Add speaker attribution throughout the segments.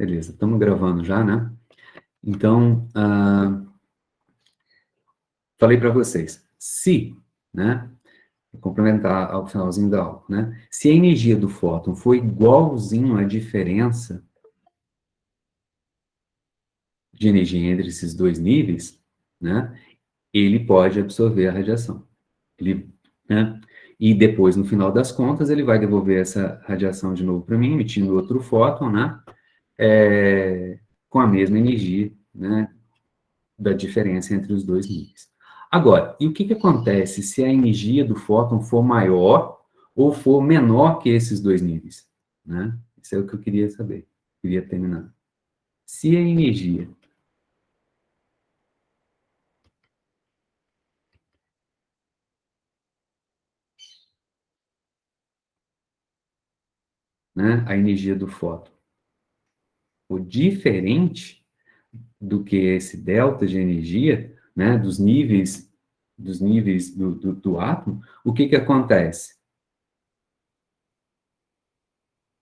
Speaker 1: Beleza, estamos gravando já, né? Então, falei para vocês, se, né, vou complementar ao finalzinho da aula, né? Se a energia do fóton for igualzinho à diferença de energia entre esses dois níveis, né, ele pode absorver a radiação. Ele, né, e depois, no final das contas, ele vai devolver essa radiação de novo para mim, emitindo outro fóton, né, com a mesma energia, né, da diferença entre os dois níveis. Agora, e o que acontece se a energia do fóton for maior ou for menor que esses dois níveis? Né? Isso é o que eu queria saber, queria terminar. Se a energia né, a energia do fóton for diferente do que esse delta de energia, né, dos níveis do átomo, o que acontece?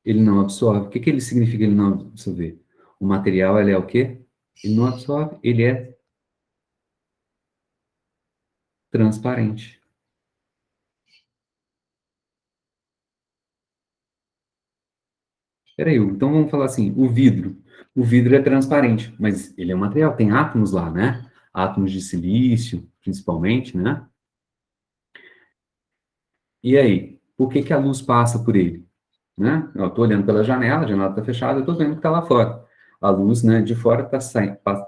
Speaker 1: Ele não absorve. O que ele significa ele não absorver? O material, ele é o quê? Ele não absorve, ele é transparente. Peraí, então vamos falar assim, o vidro. O vidro é transparente, mas ele é um material, tem átomos lá, né? Átomos de silício, principalmente, né? E aí, por que a luz passa por ele? Né? Eu estou olhando pela janela, a janela está fechada, eu estou vendo que está lá fora. A luz, né, de fora está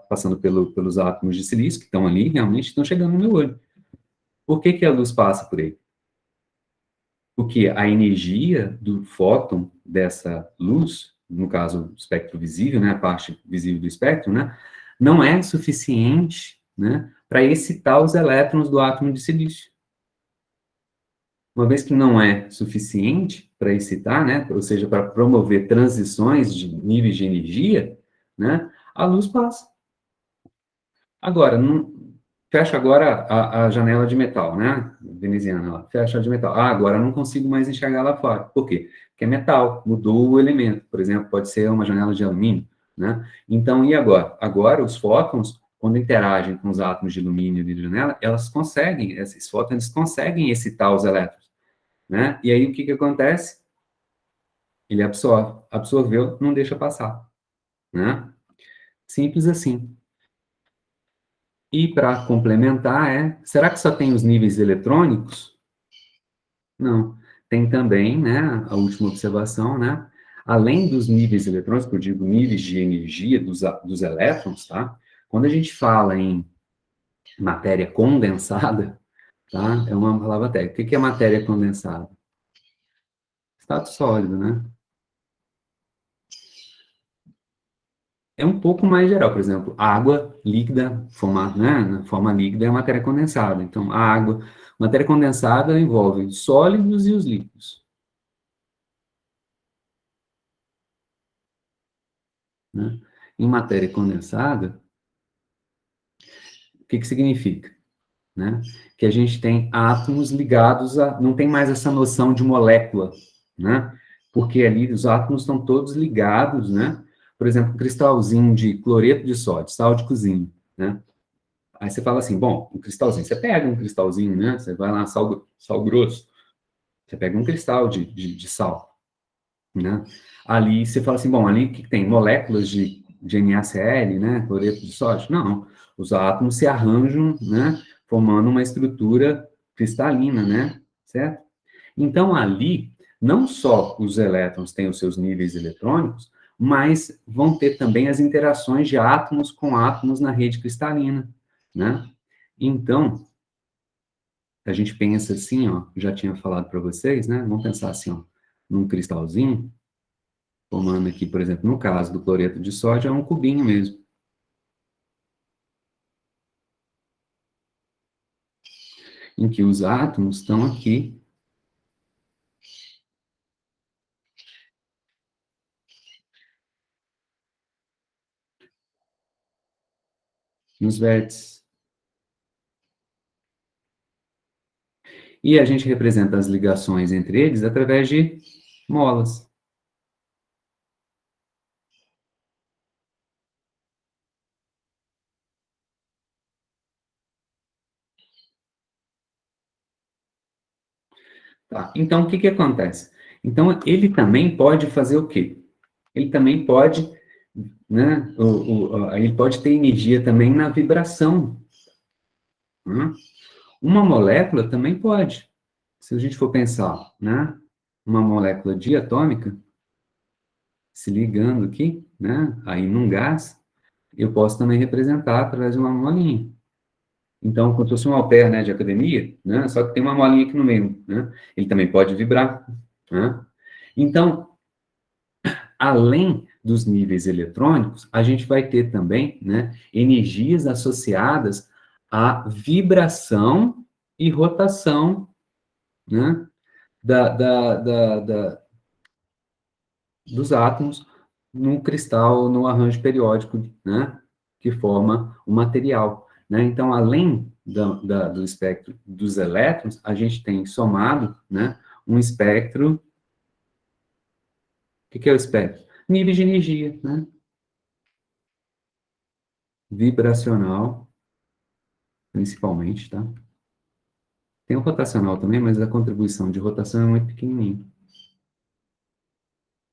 Speaker 1: passando pelos átomos de silício que estão ali, realmente estão chegando no meu olho. Por que a luz passa por ele? Porque a energia do fóton dessa luz, no caso, o espectro visível, né, a parte visível do espectro, né, não é suficiente, né, para excitar os elétrons do átomo de silício. Uma vez que não é suficiente para excitar, né, ou seja, para promover transições de níveis de energia, né, a luz passa. Agora, fecha agora a janela de metal, né? Veneziana lá, fecha a de metal. Ah, agora eu não consigo mais enxergar lá fora. Por quê? Porque é metal, mudou o elemento. Por exemplo, pode ser uma janela de alumínio, né? Então, e agora? Agora, os fótons, quando interagem com os átomos de alumínio e de janela, elas conseguem, esses fótons, eles conseguem excitar os elétrons, né? E aí, o que acontece? Ele absorve. Absorveu, não deixa passar, né? Simples assim. E para complementar, será que só tem os níveis eletrônicos? Não. Tem também, né, a última observação, né, além dos níveis eletrônicos, que eu digo níveis de energia dos elétrons, tá? Quando a gente fala em matéria condensada, tá? É uma palavra técnica. O que é matéria condensada? Estado sólido, né? É um pouco mais geral, por exemplo, água líquida, né, forma líquida é matéria condensada. Então, a água, matéria condensada envolve os sólidos e os líquidos, né? Em matéria condensada, o que significa? Né? Que a gente tem átomos ligados a... Não tem mais essa noção de molécula, né? Porque ali os átomos estão todos ligados, né? Por exemplo, um cristalzinho de cloreto de sódio, sal de cozinha, né? Aí você fala assim, bom, um cristalzinho, você pega um cristalzinho, né? Você vai lá, sal grosso, você pega um cristal de sal, né? Ali você fala assim, bom, ali que tem moléculas de NaCl, né? Cloreto de sódio? Não, os átomos se arranjam, né? Formando uma estrutura cristalina, né? Certo? Então, ali, não só os elétrons têm os seus níveis eletrônicos, mas vão ter também as interações de átomos com átomos na rede cristalina, né? Então, a gente pensa assim, ó, já tinha falado para vocês, né? Vamos pensar assim, ó, num cristalzinho, formando aqui, por exemplo, no caso do cloreto de sódio, é um cubinho mesmo, em que os átomos estão aqui nos vértices. E a gente representa as ligações entre eles através de molas. Tá, então, o que que acontece? Então, ele também pode fazer o quê? Ele também pode, né, ele pode ter energia também na vibração. Né? Uma molécula também pode. Se a gente for pensar, né, uma molécula diatômica se ligando aqui, né, aí num gás, eu posso também representar através de uma molinha. Então, como se fosse um halter, né, de academia, né, só que tem uma molinha aqui no meio, né, ele também pode vibrar, né. Então, além dos níveis eletrônicos, a gente vai ter também, né, energias associadas à vibração e rotação, né, da, da, da, da, dos átomos no cristal, no arranjo periódico, né, que forma o material, né? Então, além do espectro dos elétrons, a gente tem somado, né, um espectro. O que é o espectro? Níveis de energia, né? Vibracional, principalmente, tá? Tem o rotacional também, mas a contribuição de rotação é muito pequenininha,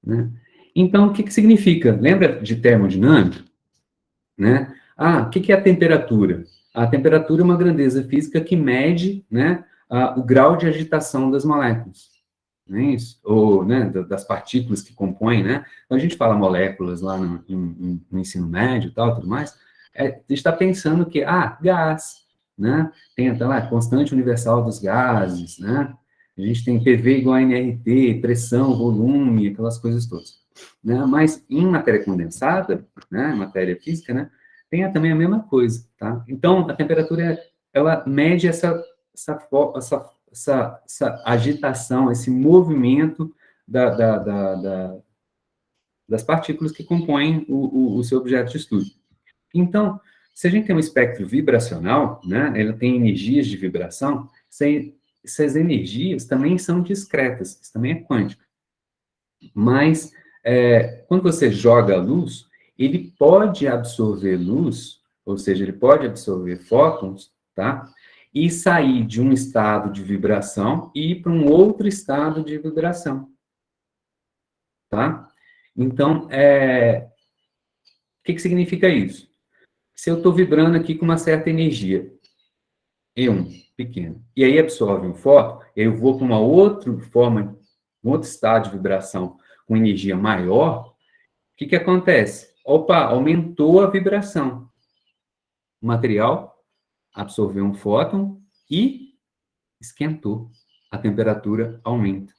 Speaker 1: né? Então, o que que significa? Lembra de termodinâmica? Né? Ah, o que que é a temperatura? A temperatura é uma grandeza física que mede, né, o grau de agitação das moléculas, não é isso? Ou, né, das partículas que compõem, né? Quando a gente fala moléculas lá no ensino médio e tal, tudo mais, a gente está pensando que, gás, né? Tem até lá, constante universal dos gases, né? A gente tem PV igual a nRT, pressão, volume, aquelas coisas todas. Né? Mas em matéria condensada, né, matéria física, né, tem também a mesma coisa, tá? Então, a temperatura, ela mede essa agitação, esse movimento das partículas que compõem o seu objeto de estudo. Então, se a gente tem um espectro vibracional, né, ela tem energias de vibração, essas energias também são discretas, isso também é quântico. Mas, quando você joga a luz, ele pode absorver luz, ou seja, ele pode absorver fótons, tá? E sair de um estado de vibração e ir para um outro estado de vibração, tá? Então, o que que significa isso? Se eu estou vibrando aqui com uma certa energia, E1, pequeno, e aí absorve um fóton, e aí eu vou para uma outra forma, um outro estado de vibração com energia maior, o que que acontece? Opa, aumentou a vibração. O material absorveu um fóton e esquentou. A temperatura aumenta.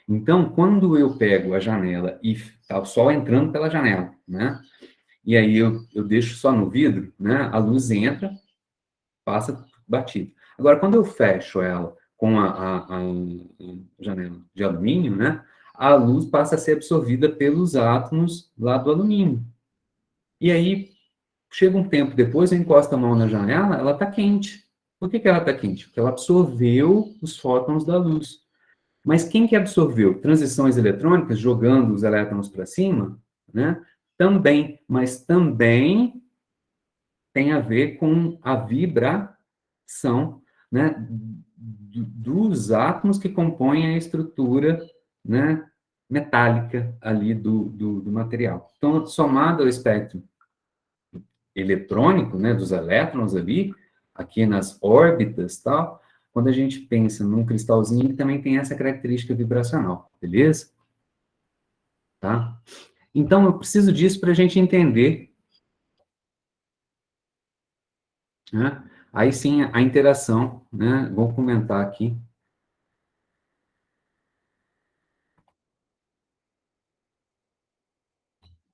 Speaker 1: Então, quando eu pego a janela e tá o sol entrando pela janela, né? E aí eu deixo só no vidro, né? A luz entra, passa batido. Agora, quando eu fecho ela com a janela de alumínio, né? A luz passa a ser absorvida pelos átomos lá do alumínio. E aí, chega um tempo depois, eu encosto a mão na janela, ela está quente. Por que que ela está quente? Porque ela absorveu os fótons da luz. Mas quem que absorveu? Transições eletrônicas, jogando os elétrons para cima, né? Também, mas também tem a ver com a vibração, né, dos átomos que compõem a estrutura, né, metálica ali do material. Então, somado ao espectro eletrônico, né, dos elétrons ali, aqui nas órbitas, tal, quando a gente pensa num cristalzinho, ele também tem essa característica vibracional, beleza? Tá? Então, eu preciso disso para a gente entender, né? Aí sim, a interação, né? Vou comentar aqui.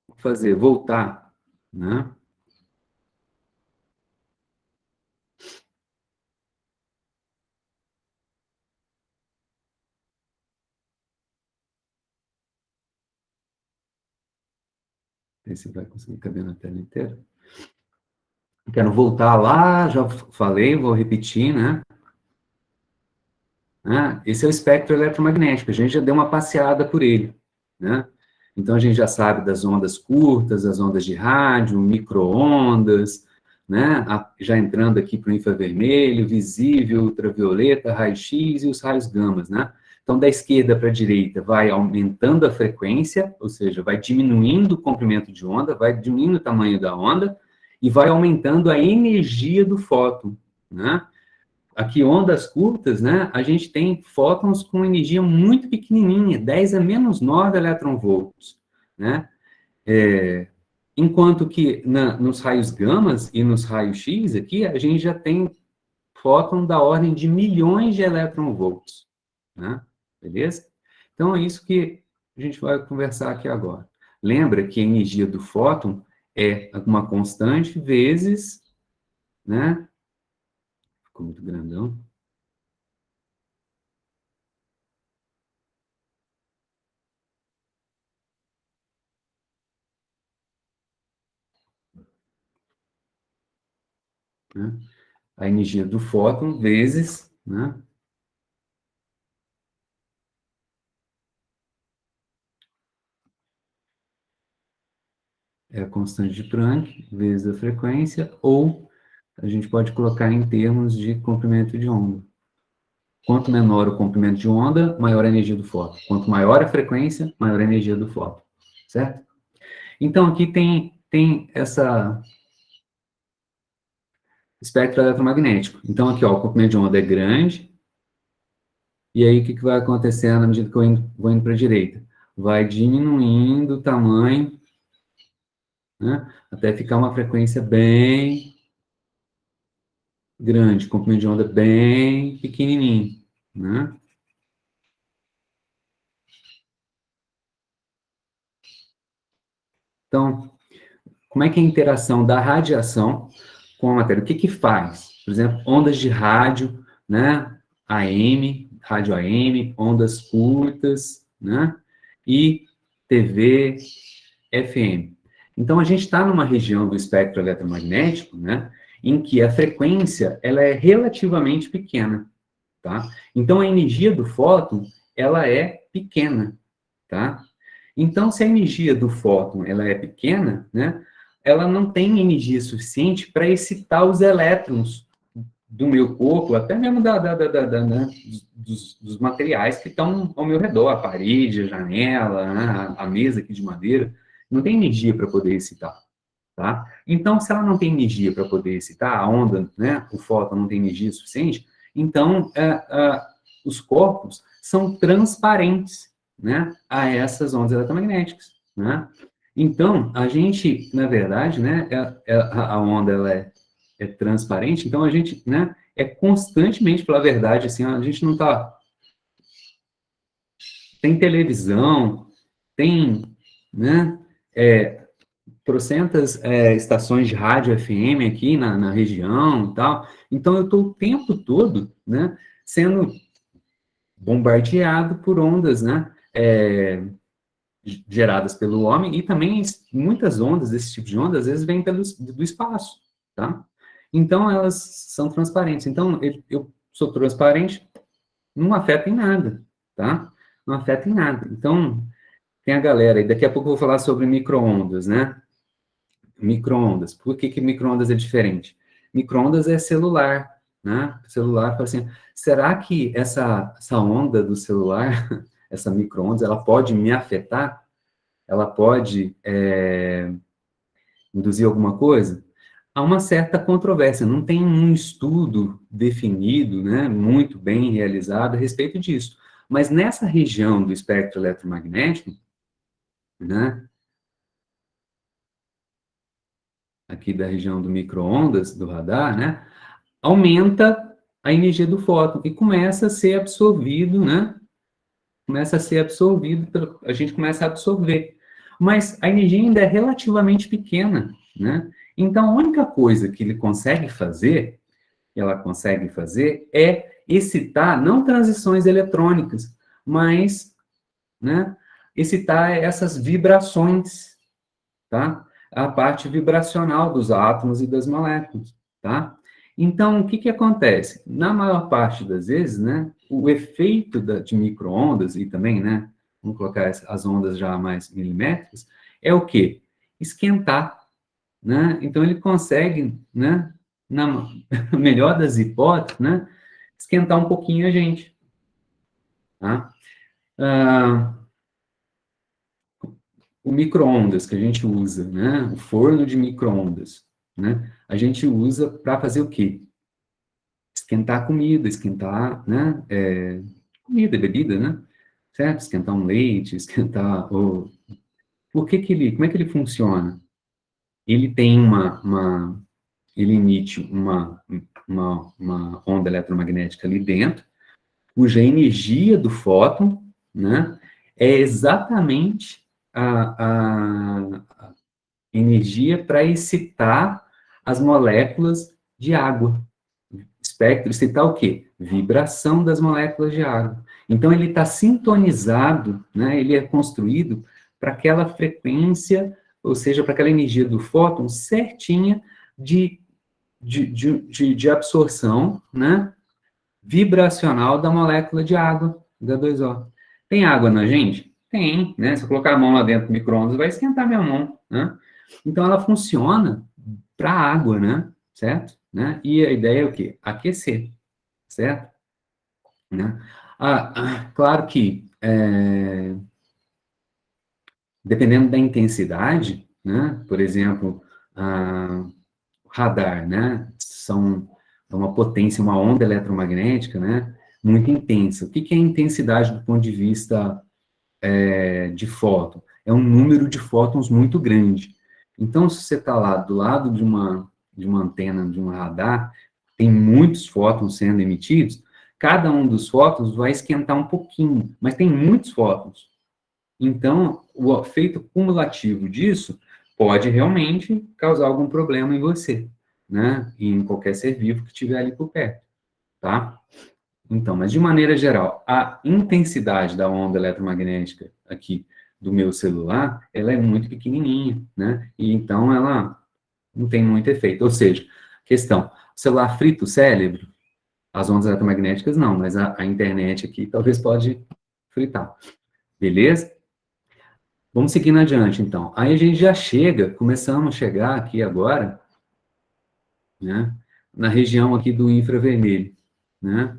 Speaker 1: Vou fazer, voltar, né? Ver se vai conseguir caber na tela inteira. Quero voltar lá, já falei, vou repetir, né? Esse é o espectro eletromagnético, a gente já deu uma passeada por ele, né? Então, a gente já sabe das ondas curtas, as ondas de rádio, micro-ondas, né? Já entrando aqui para o infravermelho, visível, ultravioleta, raio-x e os raios gamas, né? Então, da esquerda para a direita, vai aumentando a frequência, ou seja, vai diminuindo o comprimento de onda, vai diminuindo o tamanho da onda, e vai aumentando a energia do fóton, né? Aqui, ondas curtas, né? A gente tem fótons com energia muito pequenininha, 10 a menos 9 eletronvolts, né? Enquanto que nos raios gamas e nos raios X aqui, a gente já tem fóton da ordem de milhões de eletronvolts, né? Beleza? Então, é isso que a gente vai conversar aqui agora. Lembra que a energia do fóton é uma constante vezes, né? Ficou muito grandão. Né? A energia do fóton vezes, né? É a constante de Planck vezes a frequência, ou a gente pode colocar em termos de comprimento de onda. Quanto menor o comprimento de onda, maior a energia do fóton. Quanto maior a frequência, maior a energia do fóton. Certo? Então, aqui tem essa espectro eletromagnético. Então, aqui, ó, o comprimento de onda é grande, e aí o que vai acontecer na medida que eu vou indo para a direita? Vai diminuindo o tamanho, né, até ficar uma frequência bem grande, comprimento de onda bem pequenininho, né? Então, como é que é a interação da radiação com a matéria? O que que faz? Por exemplo, ondas de rádio, né? AM, rádio AM, ondas curtas, né? E TV, FM. Então, a gente está numa região do espectro eletromagnético, né? Em que a frequência, ela é relativamente pequena, tá? Então, a energia do fóton, ela é pequena, tá? Então, se a energia do fóton ela é pequena, né, ela não tem energia suficiente para excitar os elétrons do meu corpo, até mesmo né, dos materiais que estão ao meu redor, a parede, a janela, né, a mesa aqui de madeira, não tem energia para poder excitar, tá? Então, se ela não tem energia para poder excitar, a onda, né, o fóton não tem energia suficiente, então, os corpos são transparentes, né, a essas ondas eletromagnéticas, né? Então, a gente, na verdade, né, a onda ela é transparente, então a gente, né, é constantemente, pela verdade, assim, a gente não tá, tem televisão, tem, né, trocentas estações de rádio FM aqui na região e tal, então eu estou o tempo todo, né, sendo bombardeado por ondas, né, geradas pelo homem, e também muitas ondas, desse tipo de onda, às vezes vêm do espaço, tá? Então, elas são transparentes. Então, eu sou transparente, não afeta em nada, tá? Não afeta em nada. Então, tem a galera, e daqui a pouco eu vou falar sobre micro-ondas, né? Micro-ondas. Por que micro-ondas é diferente? Micro-ondas é celular, né? Celular, fala assim, será que essa onda do celular, essa micro-ondas, ela pode me afetar? Ela pode induzir alguma coisa? Há uma certa controvérsia, não tem um estudo definido, né, muito bem realizado a respeito disso. Mas nessa região do espectro eletromagnético, né, aqui da região do micro-ondas, do radar, né, aumenta a energia do fóton e começa a ser absorvido, né, começa a ser absorvido, a gente começa a absorver. Mas a energia ainda é relativamente pequena, né? Então, a única coisa que ele consegue fazer, ela consegue fazer, é excitar, não transições eletrônicas, mas, né, excitar essas vibrações, tá? A parte vibracional dos átomos e das moléculas, tá? Então, o que que acontece? Na maior parte das vezes, né, o efeito de micro-ondas e também, né, vamos colocar as ondas já mais milimétricas, é o quê? Esquentar, né? Então, ele consegue, né, na melhor das hipóteses, né, esquentar um pouquinho a gente, tá? Ah, o micro-ondas que a gente usa, né? O forno de micro-ondas, né? A gente usa para fazer o quê? Esquentar comida, esquentar, né? Comida, bebida, né? Certo? Esquentar um leite, esquentar... Por que que ele... Como é que ele funciona? Ele tem ele emite uma onda eletromagnética ali dentro, cuja energia do fóton, né, é exatamente a energia para excitar as moléculas de água. Espectro, excitar o quê? Vibração das moléculas de água. Então, ele está sintonizado, né, ele é construído para aquela frequência, ou seja, para aquela energia do fóton certinha de absorção, né, vibracional da molécula de água, H2O. Tem água na gente? Tem, né? Se eu colocar a mão lá dentro do micro-ondas, vai esquentar minha mão, né? Então, ela funciona para água, né? Certo? Né? E a ideia é o quê? Aquecer, certo? Né? Claro que, dependendo da intensidade, né? Por exemplo, radar, né? É uma potência, uma onda eletromagnética, né? Muito intensa. O que que é intensidade do ponto de vista de fóton? É um número de fótons muito grande. Então, se você está lá do lado de uma antena, de um radar, tem muitos fótons sendo emitidos, cada um dos fótons vai esquentar um pouquinho, mas tem muitos fótons. Então, o efeito cumulativo disso pode realmente causar algum problema em você, né? E em qualquer ser vivo que estiver ali por perto, tá? Então, mas de maneira geral, a intensidade da onda eletromagnética aqui do meu celular, ela é muito pequenininha, né? E então ela não tem muito efeito. Ou seja, questão, o celular frita o cérebro? As ondas eletromagnéticas não, mas a internet aqui talvez pode fritar. Beleza? Vamos seguindo adiante, então. Aí a gente já chega, começamos a chegar aqui agora, né, na região aqui do infravermelho, né?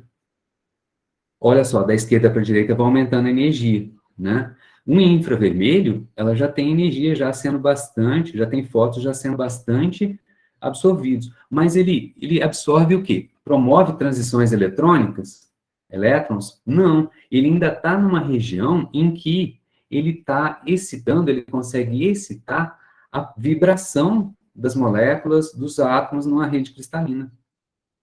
Speaker 1: Olha só, da esquerda para a direita vai aumentando a energia, né? Um infravermelho, ela já tem energia já sendo bastante, já tem fótons já sendo bastante absorvidos. Mas ele absorve o quê? Promove transições eletrônicas? Elétrons? Não. Ele ainda está numa região em que ele está excitando, ele consegue excitar a vibração das moléculas, dos átomos numa rede cristalina.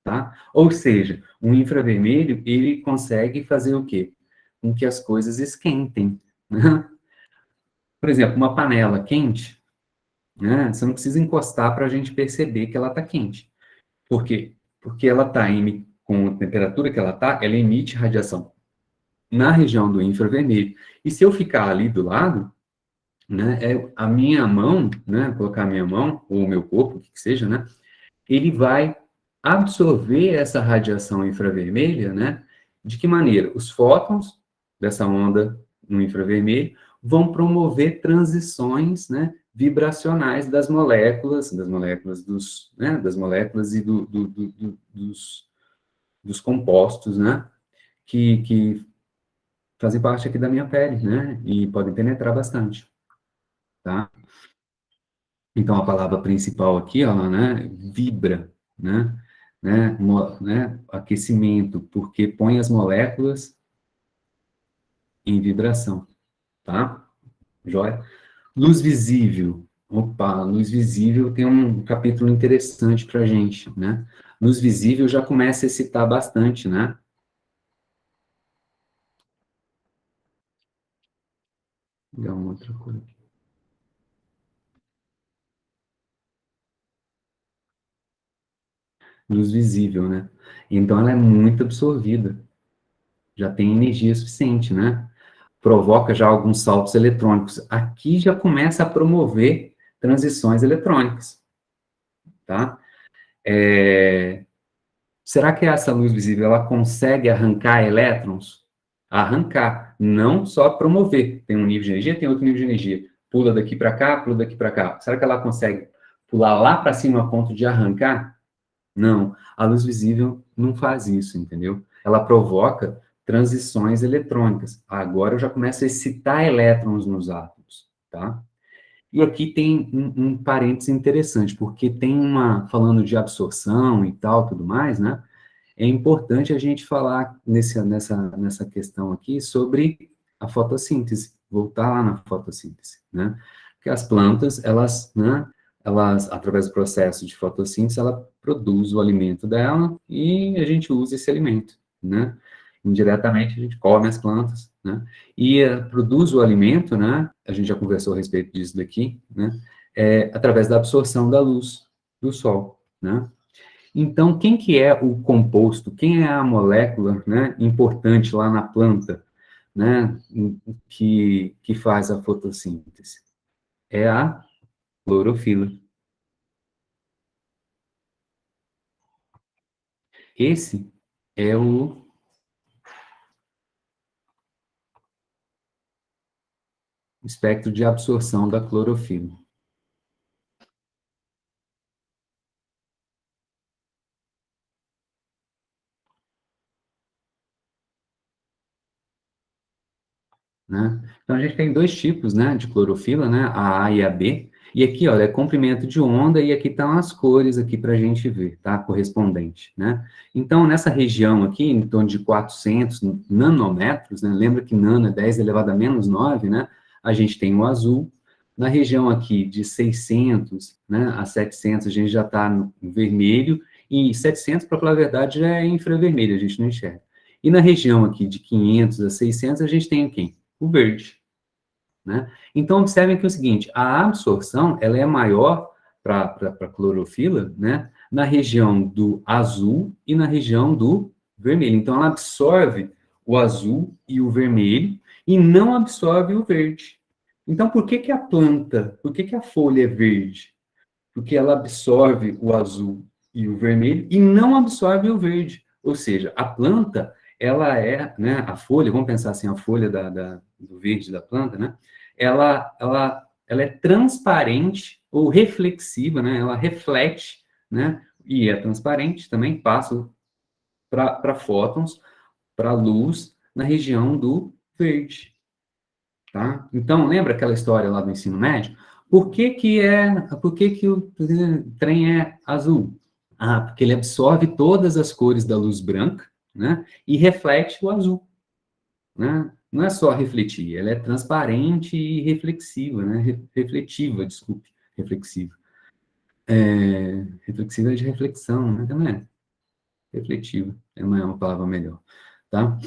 Speaker 1: Tá? Ou seja, o infravermelho, ele consegue fazer o quê? Com que as coisas esquentem, né? Por exemplo, uma panela quente, né? Você não precisa encostar para a gente perceber que ela está quente. Por quê? Porque ela está com a temperatura que ela está, ela emite radiação na região do infravermelho. E se eu ficar ali do lado, né, a minha mão, né, colocar a minha mão, ou o meu corpo, o que seja, né, ele vai absorver essa radiação infravermelha, né? De que maneira? Os fótons dessa onda no infravermelho vão promover transições, né, vibracionais das moléculas e dos compostos, né, que fazem parte aqui da minha pele, né, e podem penetrar bastante, tá? Então, a palavra principal aqui, ó, né, vibra, né, aquecimento, porque põe as moléculas em vibração, tá? Joia? Luz visível. Opa, luz visível tem um capítulo interessante pra gente, né? Luz visível já começa a excitar bastante, né? Vou dar uma outra coisa. Luz visível, né? Então, ela é muito absorvida. Já tem energia suficiente, né? Provoca já alguns saltos eletrônicos. Aqui já começa a promover transições eletrônicas, tá? Será que essa luz visível, ela consegue arrancar elétrons? Arrancar, não só promover. Tem um nível de energia, tem outro nível de energia. Pula daqui para cá, pula daqui para cá. Será que ela consegue pular lá para cima a ponto de arrancar? Não. A luz visível não faz isso, entendeu? Ela provoca transições eletrônicas. Agora eu já começo a excitar elétrons nos átomos, tá? E aqui tem um parênteses interessante, porque tem falando de absorção e tal, tudo mais, né? É importante a gente falar nessa questão aqui sobre a fotossíntese, voltar lá na fotossíntese, né? Porque as plantas, elas, né, através do processo de fotossíntese, ela produz o alimento dela e a gente usa esse alimento, né? Indiretamente, a gente come as plantas, né? E produz o alimento, né? A gente já conversou a respeito disso daqui, né? Através da absorção da luz do sol, né? Então, quem que é o composto, quem é a molécula, né, importante lá na planta, né, que faz a fotossíntese? É a clorofila. Esse é o espectro de absorção da clorofila. Né? Então, a gente tem dois tipos, né, de clorofila, né, a A e a B, e aqui, olha, é comprimento de onda, e aqui estão as cores aqui para a gente ver, tá, correspondente, né? Então, nessa região aqui, em torno de 400 nanômetros, né, lembra que nano é 10 elevado a menos 9, né, a gente tem o azul. Na região aqui de 600, né, a 700, a gente já está no vermelho, e 700, para falar a verdade, já é infravermelho, a gente não enxerga. E na região aqui de 500 a 600, a gente tem quem? O verde, né? Então, observem que é o seguinte, a absorção, ela é maior para a clorofila, né, na região do azul e na região do vermelho. Então, ela absorve o azul e o vermelho e não absorve o verde. Então, por que que a planta, por que que a folha é verde? Porque ela absorve o azul e o vermelho e não absorve o verde. Ou seja, a planta, ela é, né, a folha, vamos pensar assim, a folha do verde da planta, né, ela é transparente ou reflexiva, né, ela reflete, né, e é transparente também, passa para fótons, para luz, na região do verde. Tá? Então, lembra aquela história lá do ensino médio? Por que que o trem é azul? Ah, porque ele absorve todas as cores da luz branca, né? E reflete o azul, né? Não é só refletir, ela é transparente e reflexiva, né? Refletiva, desculpe, reflexiva. Reflexiva é de reflexão, né? Então é refletiva, não é uma palavra melhor, tá?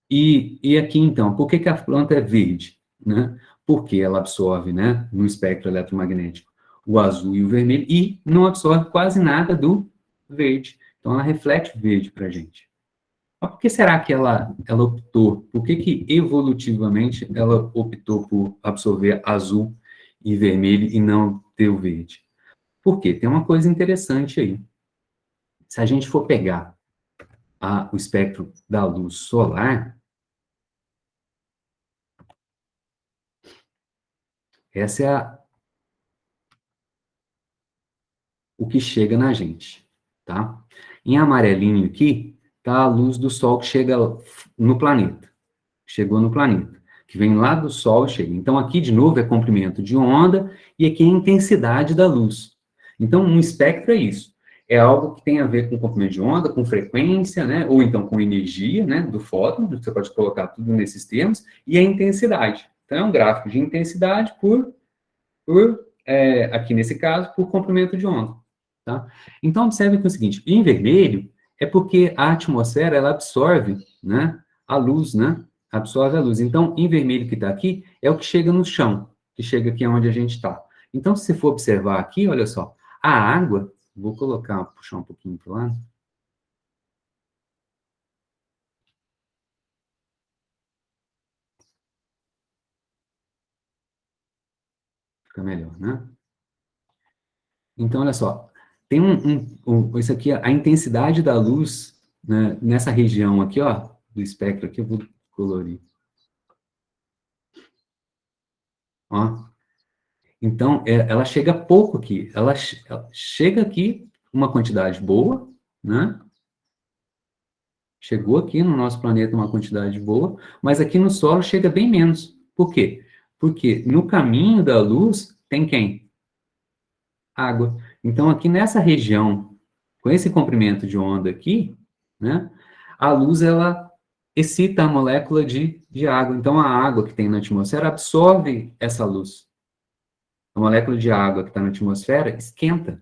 Speaker 1: E aqui, então, por que que a planta é verde? Né? Porque ela absorve, né, no espectro eletromagnético, o azul e o vermelho, e não absorve quase nada do verde. Então, ela reflete o verde para a gente. Mas por que será que ela optou? Por que que, evolutivamente, ela optou por absorver azul e vermelho e não ter o verde? Por quê? Tem uma coisa interessante aí. Se a gente for pegar o espectro da luz solar, essa é o que chega na gente, tá? Em amarelinho aqui, tá a luz do Sol que chega no planeta. Chegou no planeta. Que vem lá do Sol e chega. Então, aqui, de novo, é comprimento de onda e aqui é a intensidade da luz. Então, um espectro é isso. É algo que tem a ver com comprimento de onda, com frequência, né? Ou então com energia, né? Do fóton, você pode colocar tudo nesses termos, e a intensidade. Então, é um gráfico de intensidade aqui nesse caso, por comprimento de onda. Tá? Então, observe que é o seguinte, em vermelho é porque a atmosfera, ela absorve, né, a luz, né, absorve a luz. Então, em vermelho que está aqui, é o que chega no chão, que chega aqui onde a gente está. Então, se você for observar aqui, olha só, a água, vou colocar, puxar um pouquinho para o lado, fica melhor, né? Então, olha só, tem isso aqui, a intensidade da luz, né, nessa região aqui, ó, do espectro aqui, eu vou colorir. Ó. Então, ela chega pouco aqui. Ela chega aqui uma quantidade boa, né? Chegou aqui no nosso planeta uma quantidade boa, mas aqui no solo chega bem menos. Por quê? Porque no caminho da luz tem quem? Água. Então, aqui nessa região, com esse comprimento de onda aqui, né, a luz, ela excita a molécula de água. Então, a água que tem na atmosfera absorve essa luz. A molécula de água que está na atmosfera esquenta,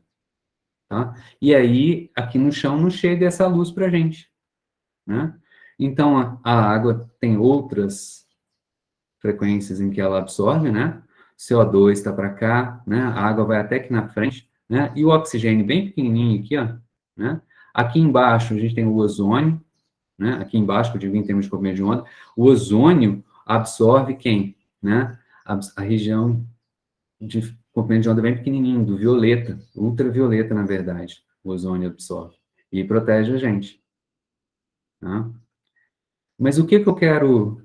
Speaker 1: tá? E aí, aqui no chão, não chega essa luz para a gente, né? Então, a água tem outras frequências em que ela absorve, né? CO2 está para cá, né? A água vai até aqui na frente, né? E o oxigênio bem pequenininho aqui, ó, né? Aqui embaixo a gente tem o ozônio, né? Aqui embaixo, que eu digo em termos de comprimento de onda, o ozônio absorve quem, né? A região de comprimento de onda bem pequenininho, do violeta, ultravioleta, na verdade, o ozônio absorve e protege a gente, tá? Mas o que que eu quero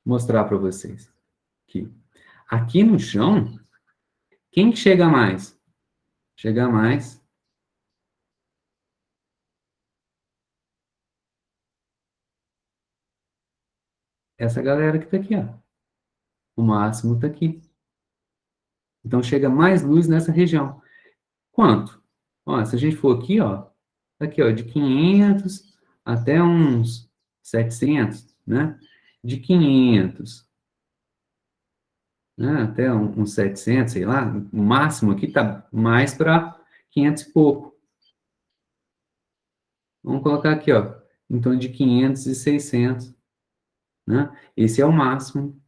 Speaker 1: mostrar para vocês? Aqui no chão, quem que chega mais? Chega mais essa galera que tá aqui, ó. O máximo tá aqui. Então chega mais luz nessa região. Quanto? Ó, se a gente for aqui, ó, tá aqui, ó, de 500 até uns 700, né? De 500, né, até uns 700, sei lá, o máximo aqui tá mais para 500 e pouco. Vamos colocar aqui, ó, em torno de 500 e 600, né? Esse é o máximo,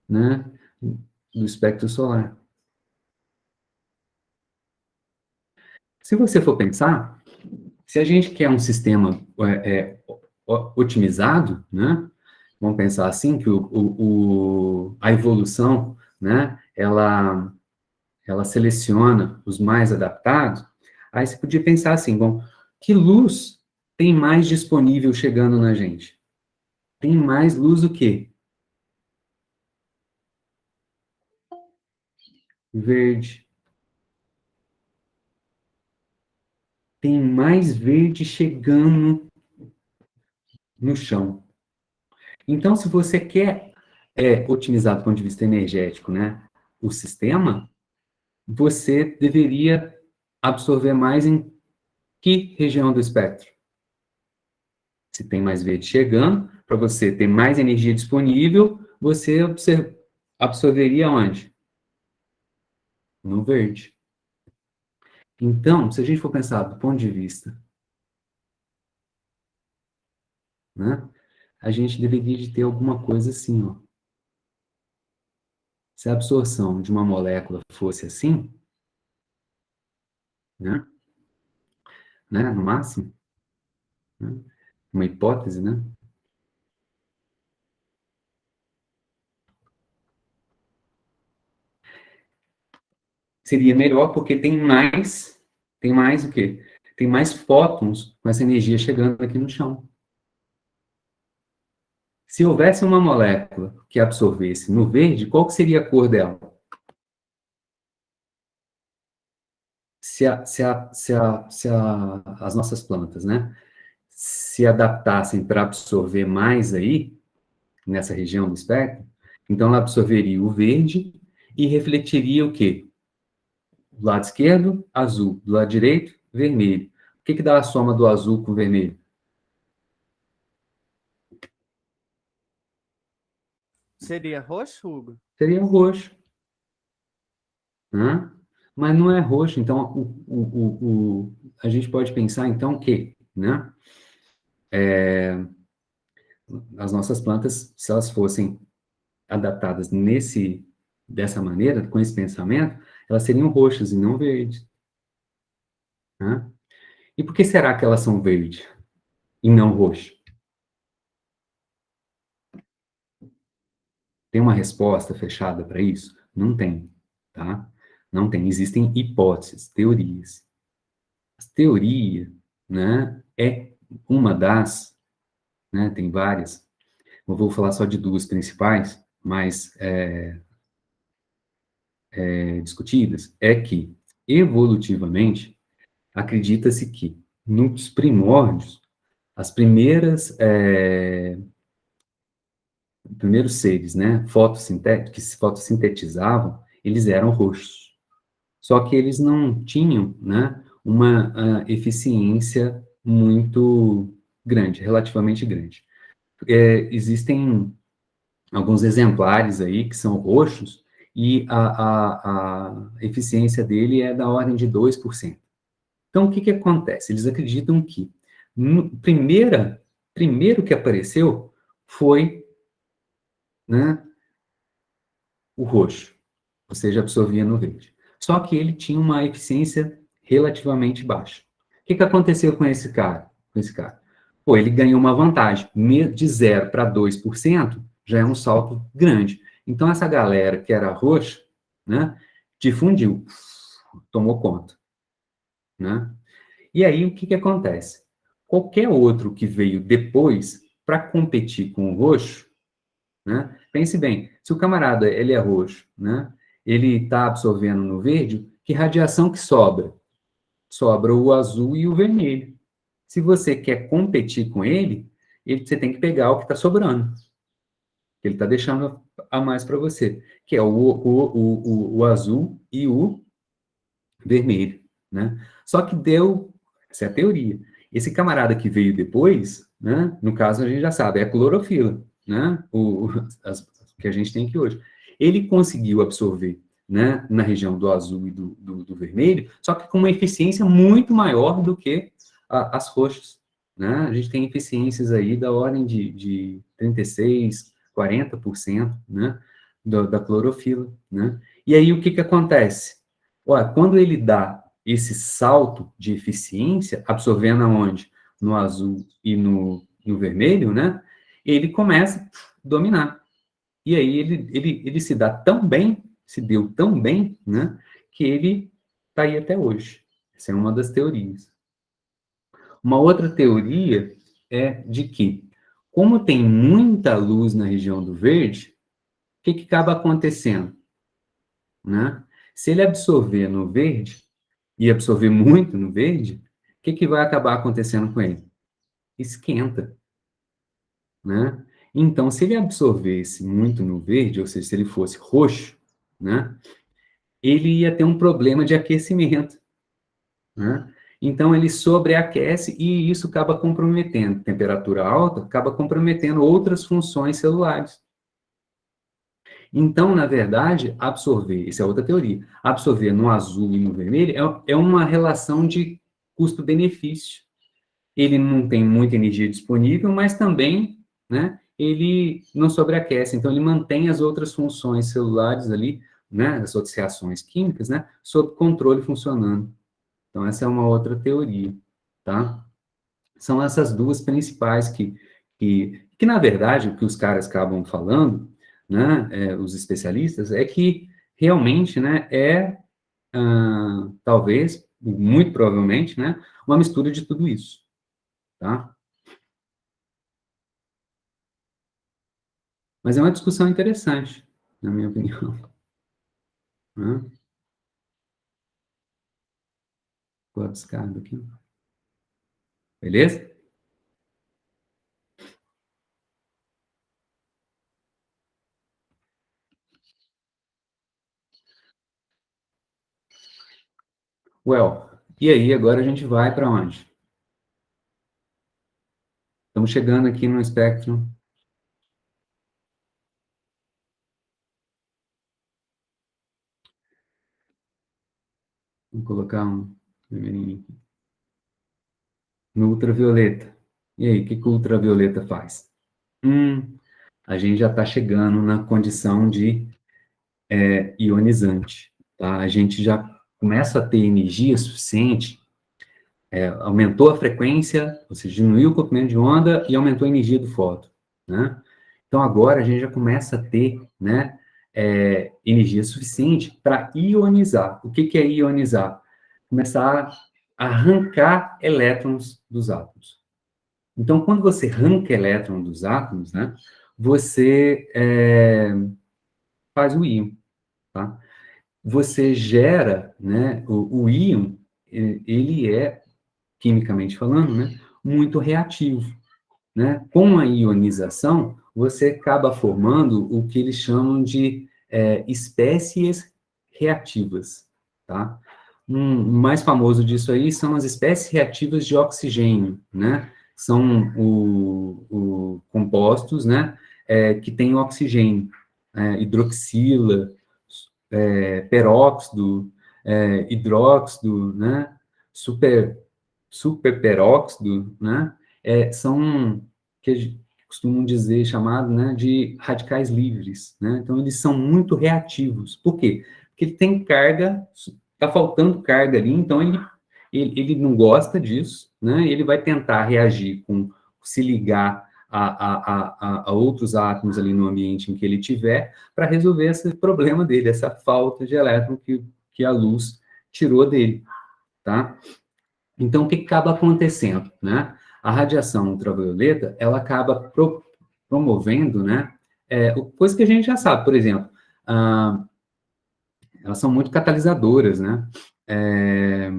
Speaker 1: né, do espectro solar. Se você for pensar, se a gente quer um sistema otimizado, né, vamos pensar assim, que a evolução, né, ela seleciona os mais adaptados, aí você podia pensar assim, bom, que luz tem mais disponível chegando na gente? Tem mais luz o quê? Verde. Tem mais verde chegando no chão. Então, se você quer otimizar do ponto de vista energético, né, o sistema, você deveria absorver mais em que região do espectro? Se tem mais verde chegando, para você ter mais energia disponível, você absorveria onde? No verde. Então, se a gente for pensar do ponto de vista, né, a gente deveria de ter alguma coisa assim, ó. Se a absorção de uma molécula fosse assim, né, no máximo, né, uma hipótese, né, seria melhor porque tem mais o quê? Tem mais fótons com essa energia chegando aqui no chão. Se houvesse uma molécula que absorvesse no verde, qual que seria a cor dela? Se as nossas plantas, né, se adaptassem para absorver mais aí, nessa região do espectro, então ela absorveria o verde e refletiria o quê? Do lado esquerdo, azul. Do lado direito, vermelho. O que que dá a soma do azul com o vermelho?
Speaker 2: Seria roxo, Hugo?
Speaker 1: Seria o roxo. Né? Mas não é roxo, então a gente pode pensar então que, né, as nossas plantas, se elas fossem adaptadas dessa maneira, com esse pensamento, elas seriam roxas e não verdes. Né? E por que será que elas são verdes e não roxo? Tem uma resposta fechada para isso? Não tem, tá? Não tem. Existem hipóteses, teorias. A teoria, né, é uma das, né, tem várias. Eu vou falar só de duas principais, mais discutidas, é que, evolutivamente, acredita-se que, nos primórdios, as primeiros seres, né, que se fotossintetizavam, eles eram roxos. Só que eles não tinham, né, uma eficiência muito grande, relativamente grande. Existem alguns exemplares aí que são roxos e a eficiência dele é da ordem de 2%. Então, o que que acontece? Eles acreditam que primeiro que apareceu foi, né, o roxo, ou seja, absorvia no verde. Só que ele tinha uma eficiência relativamente baixa. O que que aconteceu com esse cara? Pô, ele ganhou uma vantagem. De 0 para 2% já é um salto grande. Então, essa galera que era roxa, né, difundiu, tomou conta, né? E aí, o que que acontece? Qualquer outro que veio depois para competir com o roxo, né? Pense bem, se o camarada ele é roxo, né? Ele está absorvendo no verde, que radiação que sobra? Sobra o azul e o vermelho. Se você quer competir com ele, você tem que pegar o que está sobrando. Ele está deixando a mais para você, que é o azul e o vermelho, né? Só que essa é a teoria. Esse camarada que veio depois, né? No caso a gente já sabe, é a clorofila, né? Que a gente tem aqui hoje. Ele conseguiu absorver, né? Na região do azul e do vermelho, só que com uma eficiência muito maior do que as roxas, né? A gente tem eficiências aí da ordem de 36, 40%, né? Da clorofila, né? E aí o que que acontece? Olha, quando ele dá esse salto de eficiência, absorvendo aonde? No azul e no vermelho, né? Ele começa a dominar. E aí ele se dá tão bem, se deu tão bem, né? Que ele está aí até hoje. Essa é uma das teorias. Uma outra teoria é de que, como tem muita luz na região do verde, o que que acaba acontecendo, né? Se ele absorver no verde, e absorver muito no verde, o que que vai acabar acontecendo com ele? Esquenta, né? Então, se ele absorvesse muito no verde, ou seja, se ele fosse roxo, né? Ele ia ter um problema de aquecimento, né? Então, ele sobreaquece e isso acaba comprometendo. Temperatura alta acaba comprometendo outras funções celulares. Então, na verdade, absorver, isso é outra teoria, absorver no azul e no vermelho é uma relação de custo-benefício. Ele não tem muita energia disponível, mas também, né, ele não sobreaquece, então ele mantém as outras funções celulares ali, né, as outras reações químicas, né, sob controle funcionando. Então essa é uma outra teoria, tá? São essas duas principais que na verdade, o que os caras acabam falando, né, os especialistas, é que realmente, né, talvez, muito provavelmente, né, uma mistura de tudo isso, tá? Mas é uma discussão interessante, na minha opinião. Né? Vou descarga aqui. Beleza? Well, e aí, agora a gente vai para onde? Estamos chegando aqui no espectro. Vou colocar um primeirinho aqui. No ultravioleta. E aí, o que que o ultravioleta faz? A gente já está chegando na condição de ionizante. Tá? A gente já começa a ter energia suficiente, aumentou a frequência, ou seja, diminuiu o comprimento de onda e aumentou a energia do fóton. Né? Então, agora a gente já começa a ter, né, energia suficiente para ionizar. O que que é ionizar? Começar a arrancar elétrons dos átomos. Então, quando você arranca elétron dos átomos, né, você faz o íon, tá? Você gera, né, o íon, ele é quimicamente falando, né, muito reativo, né? Com a ionização, você acaba formando o que eles chamam de espécies reativas, tá? Um mais famoso disso aí são as espécies reativas de oxigênio, né? São compostos, né, que têm oxigênio, hidroxila, peróxido, hidróxido, né, superperóxido, né, são que costumam dizer chamado, né, de radicais livres, né? Então eles são muito reativos. Por quê? Porque ele tem carga, está faltando carga ali, então ele não gosta disso, né? Ele vai tentar reagir com se ligar a outros átomos ali no ambiente em que ele tiver para resolver esse problema dele, essa falta de elétron que a luz tirou dele, tá? Então, o que acaba acontecendo, né? A radiação ultravioleta, ela acaba promovendo, né? Coisa que a gente já sabe, por exemplo, elas são muito catalisadoras, né? É,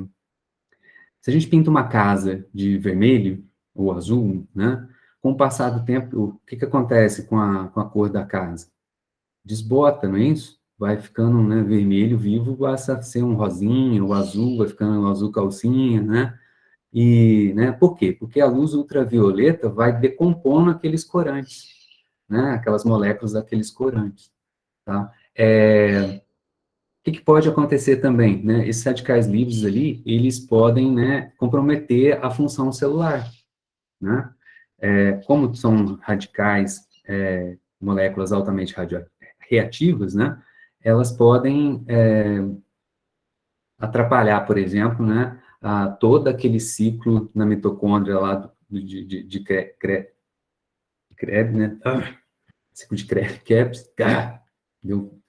Speaker 1: se a gente pinta uma casa de vermelho ou azul, né? Com o passar do tempo, o que acontece com a cor da casa? Desbota, não é isso? Vai ficando, né, vermelho vivo, passa a ser um rosinha, o azul vai ficando um azul calcinha, né? E, né, por quê? Porque a luz ultravioleta vai decompondo aqueles corantes, né, aquelas moléculas daqueles corantes, tá? O que pode acontecer também, né? Esses radicais livres ali, eles podem, né, comprometer a função celular, né? Como são radicais, moléculas altamente reativas, né? Elas podem atrapalhar, por exemplo, né, todo aquele ciclo na mitocôndria lá de Krebs, né? Ciclo de Krebs, deu,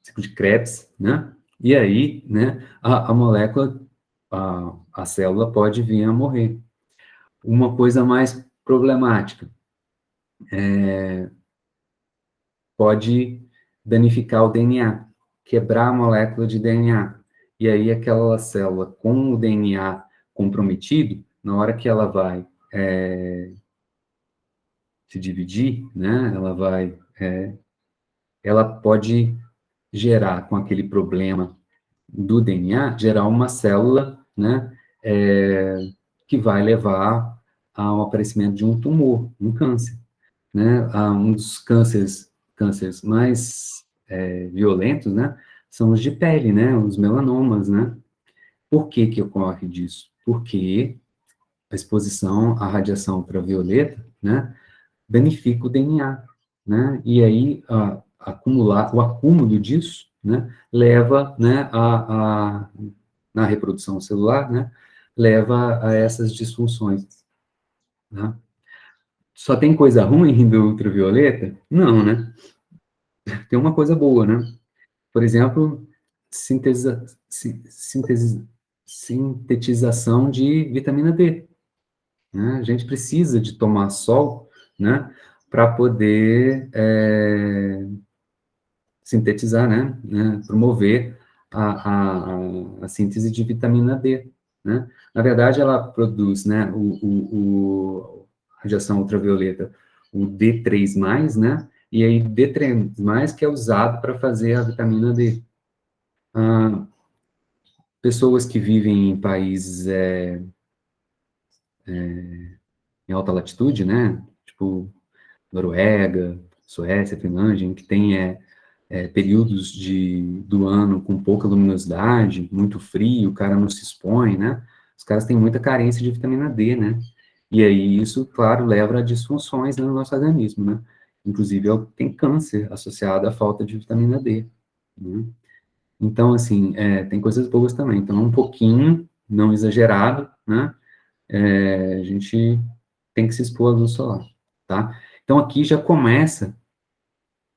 Speaker 1: ciclo de Krebs, né? E aí, né, a molécula, a célula pode vir a morrer. Uma coisa mais problemática, pode danificar o DNA, quebrar a molécula de DNA. E aí aquela célula com o DNA comprometido, na hora que ela vai se dividir, né, ela pode gerar, com aquele problema do DNA, gerar uma célula, né, que vai levar ao aparecimento de um tumor, um câncer, né, um dos cânceres mais violentos, né, são os de pele, né, os melanomas, né. Por que que ocorre disso? Porque a exposição à radiação ultravioleta, né, danifica o DNA, né? E aí o acúmulo disso, né, leva, né, na reprodução celular, né, leva a essas disfunções, né? Só tem coisa ruim do ultravioleta? Não, né? Tem uma coisa boa, né? Por exemplo, sintetização de vitamina D, né? A gente precisa de tomar sol, né, para poder sintetizar, promover a síntese de vitamina D, né? Na verdade, ela produz, né, a radiação ultravioleta, o D3+, né? E aí D3+, que é usado para fazer a vitamina D. Pessoas que vivem em países em alta latitude, né? Tipo Noruega, Suécia, Finlândia, em que tem períodos do ano com pouca luminosidade, muito frio, o cara não se expõe, né? Os caras têm muita carência de vitamina D, né? E aí isso, claro, leva a disfunções no nosso organismo, né? Inclusive, tem câncer associado à falta de vitamina D, né? Então, assim, tem coisas boas também. Então, um pouquinho, não exagerado, né? A gente tem que se expor à luz solar, tá? Então, aqui já começa,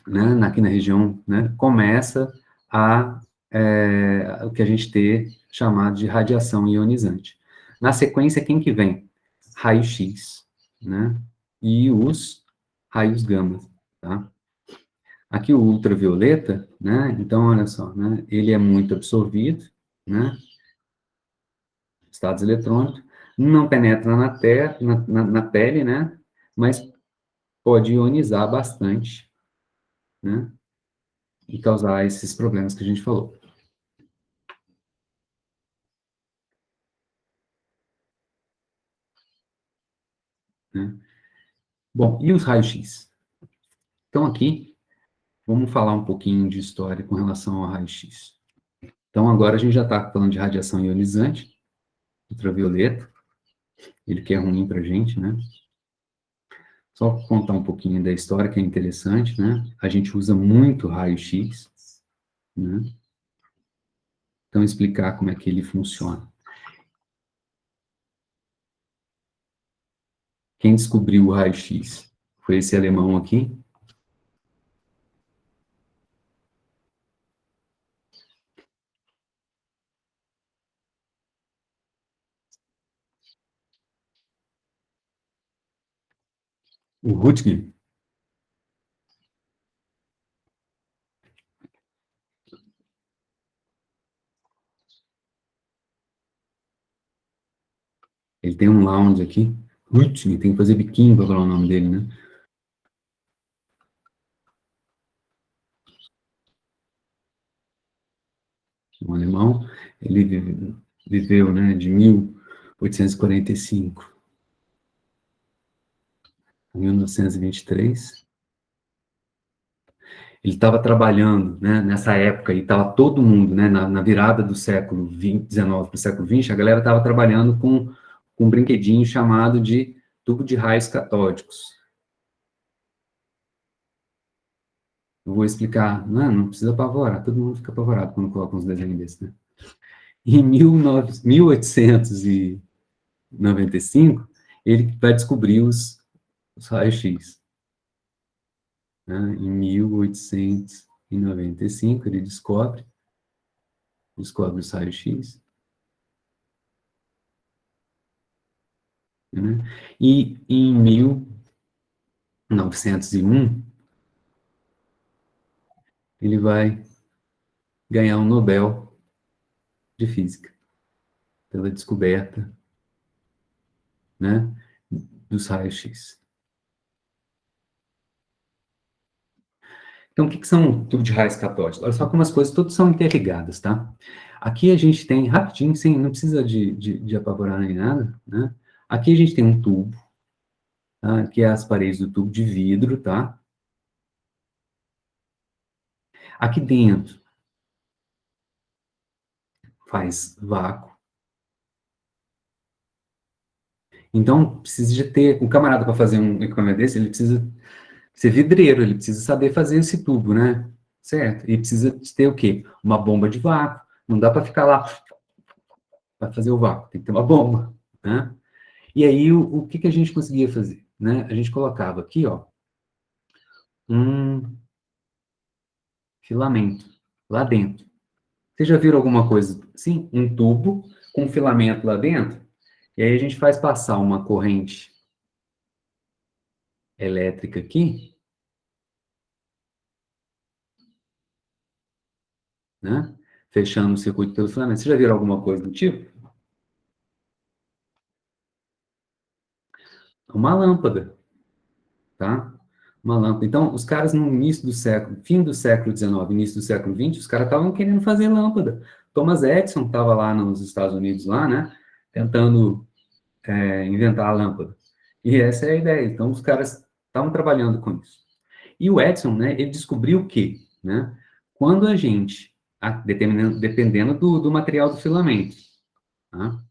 Speaker 1: né, aqui na região, né, começa o que a gente tem chamado de radiação ionizante. Na sequência, quem que vem? Raio-X, né, e os raios gama, tá? Aqui o ultravioleta, né, então, olha só, né, ele é muito absorvido, né, estados eletrônicos, não penetra na pele, né? Mas pode ionizar bastante, né? E causar esses problemas que a gente falou. Né? Bom, e os raios-x? Então, aqui, vamos falar um pouquinho de história com relação ao raio-x. Então, agora a gente já está falando de radiação ionizante, ultravioleta, ele que é ruim para a gente, né? Só contar um pouquinho da história, que é interessante, né? A gente usa muito raio-x, né? Então, explicar como é que ele funciona. Quem descobriu o raio-x? Foi esse alemão aqui. O Röntgen. Ele tem um lounge aqui. Röntgen, tem que fazer biquinho para falar o nome dele, né? Um alemão. Ele viveu, né, de 1845 a 1923. Ele estava trabalhando, né, nessa época, e estava todo mundo, né, na virada do século XIX para o século XX, a galera estava trabalhando com um brinquedinho chamado de tubo de raios catódicos. Eu vou explicar, não precisa apavorar, todo mundo fica apavorado quando coloca uns desenhos desses, né? Em 1895, ele vai descobrir os raios-x. Né? Em 1895, ele descobre os raios-x. Né? E em 1901, ele vai ganhar um Nobel de Física pela descoberta, né, dos raios-x. Então, o que são tubos de raios catódicos? Olha só como as coisas todas são interligadas, tá? Aqui a gente tem, rapidinho, sim, não precisa de apavorar nem nada, né? Aqui a gente tem um tubo, tá? Que é as paredes do tubo de vidro, tá? Aqui dentro faz vácuo. Então, precisa de ter, o camarada para fazer um equipamento desse, ele precisa ser vidreiro, ele precisa saber fazer esse tubo, né? Certo? E precisa ter o quê? Uma bomba de vácuo. Não dá para ficar lá para fazer o vácuo, tem que ter uma bomba, né? E aí, o que a gente conseguia fazer? Né? A gente colocava aqui, ó, um filamento lá dentro. Vocês já viram alguma coisa assim? Um tubo com um filamento lá dentro? E aí a gente faz passar uma corrente elétrica aqui, né? Fechando o circuito pelo filamento. Vocês já viram alguma coisa do tipo? Uma lâmpada, tá? Uma lâmpada. Então, os caras no início do século, fim do século XIX, início do século XX, os caras estavam querendo fazer lâmpada. Thomas Edison estava lá nos Estados Unidos, lá, né? Tentando inventar a lâmpada. E essa é a ideia. Então, os caras estavam trabalhando com isso. E o Edison, né, ele descobriu o quê? Né? Quando a gente, dependendo do material do filamento, tá?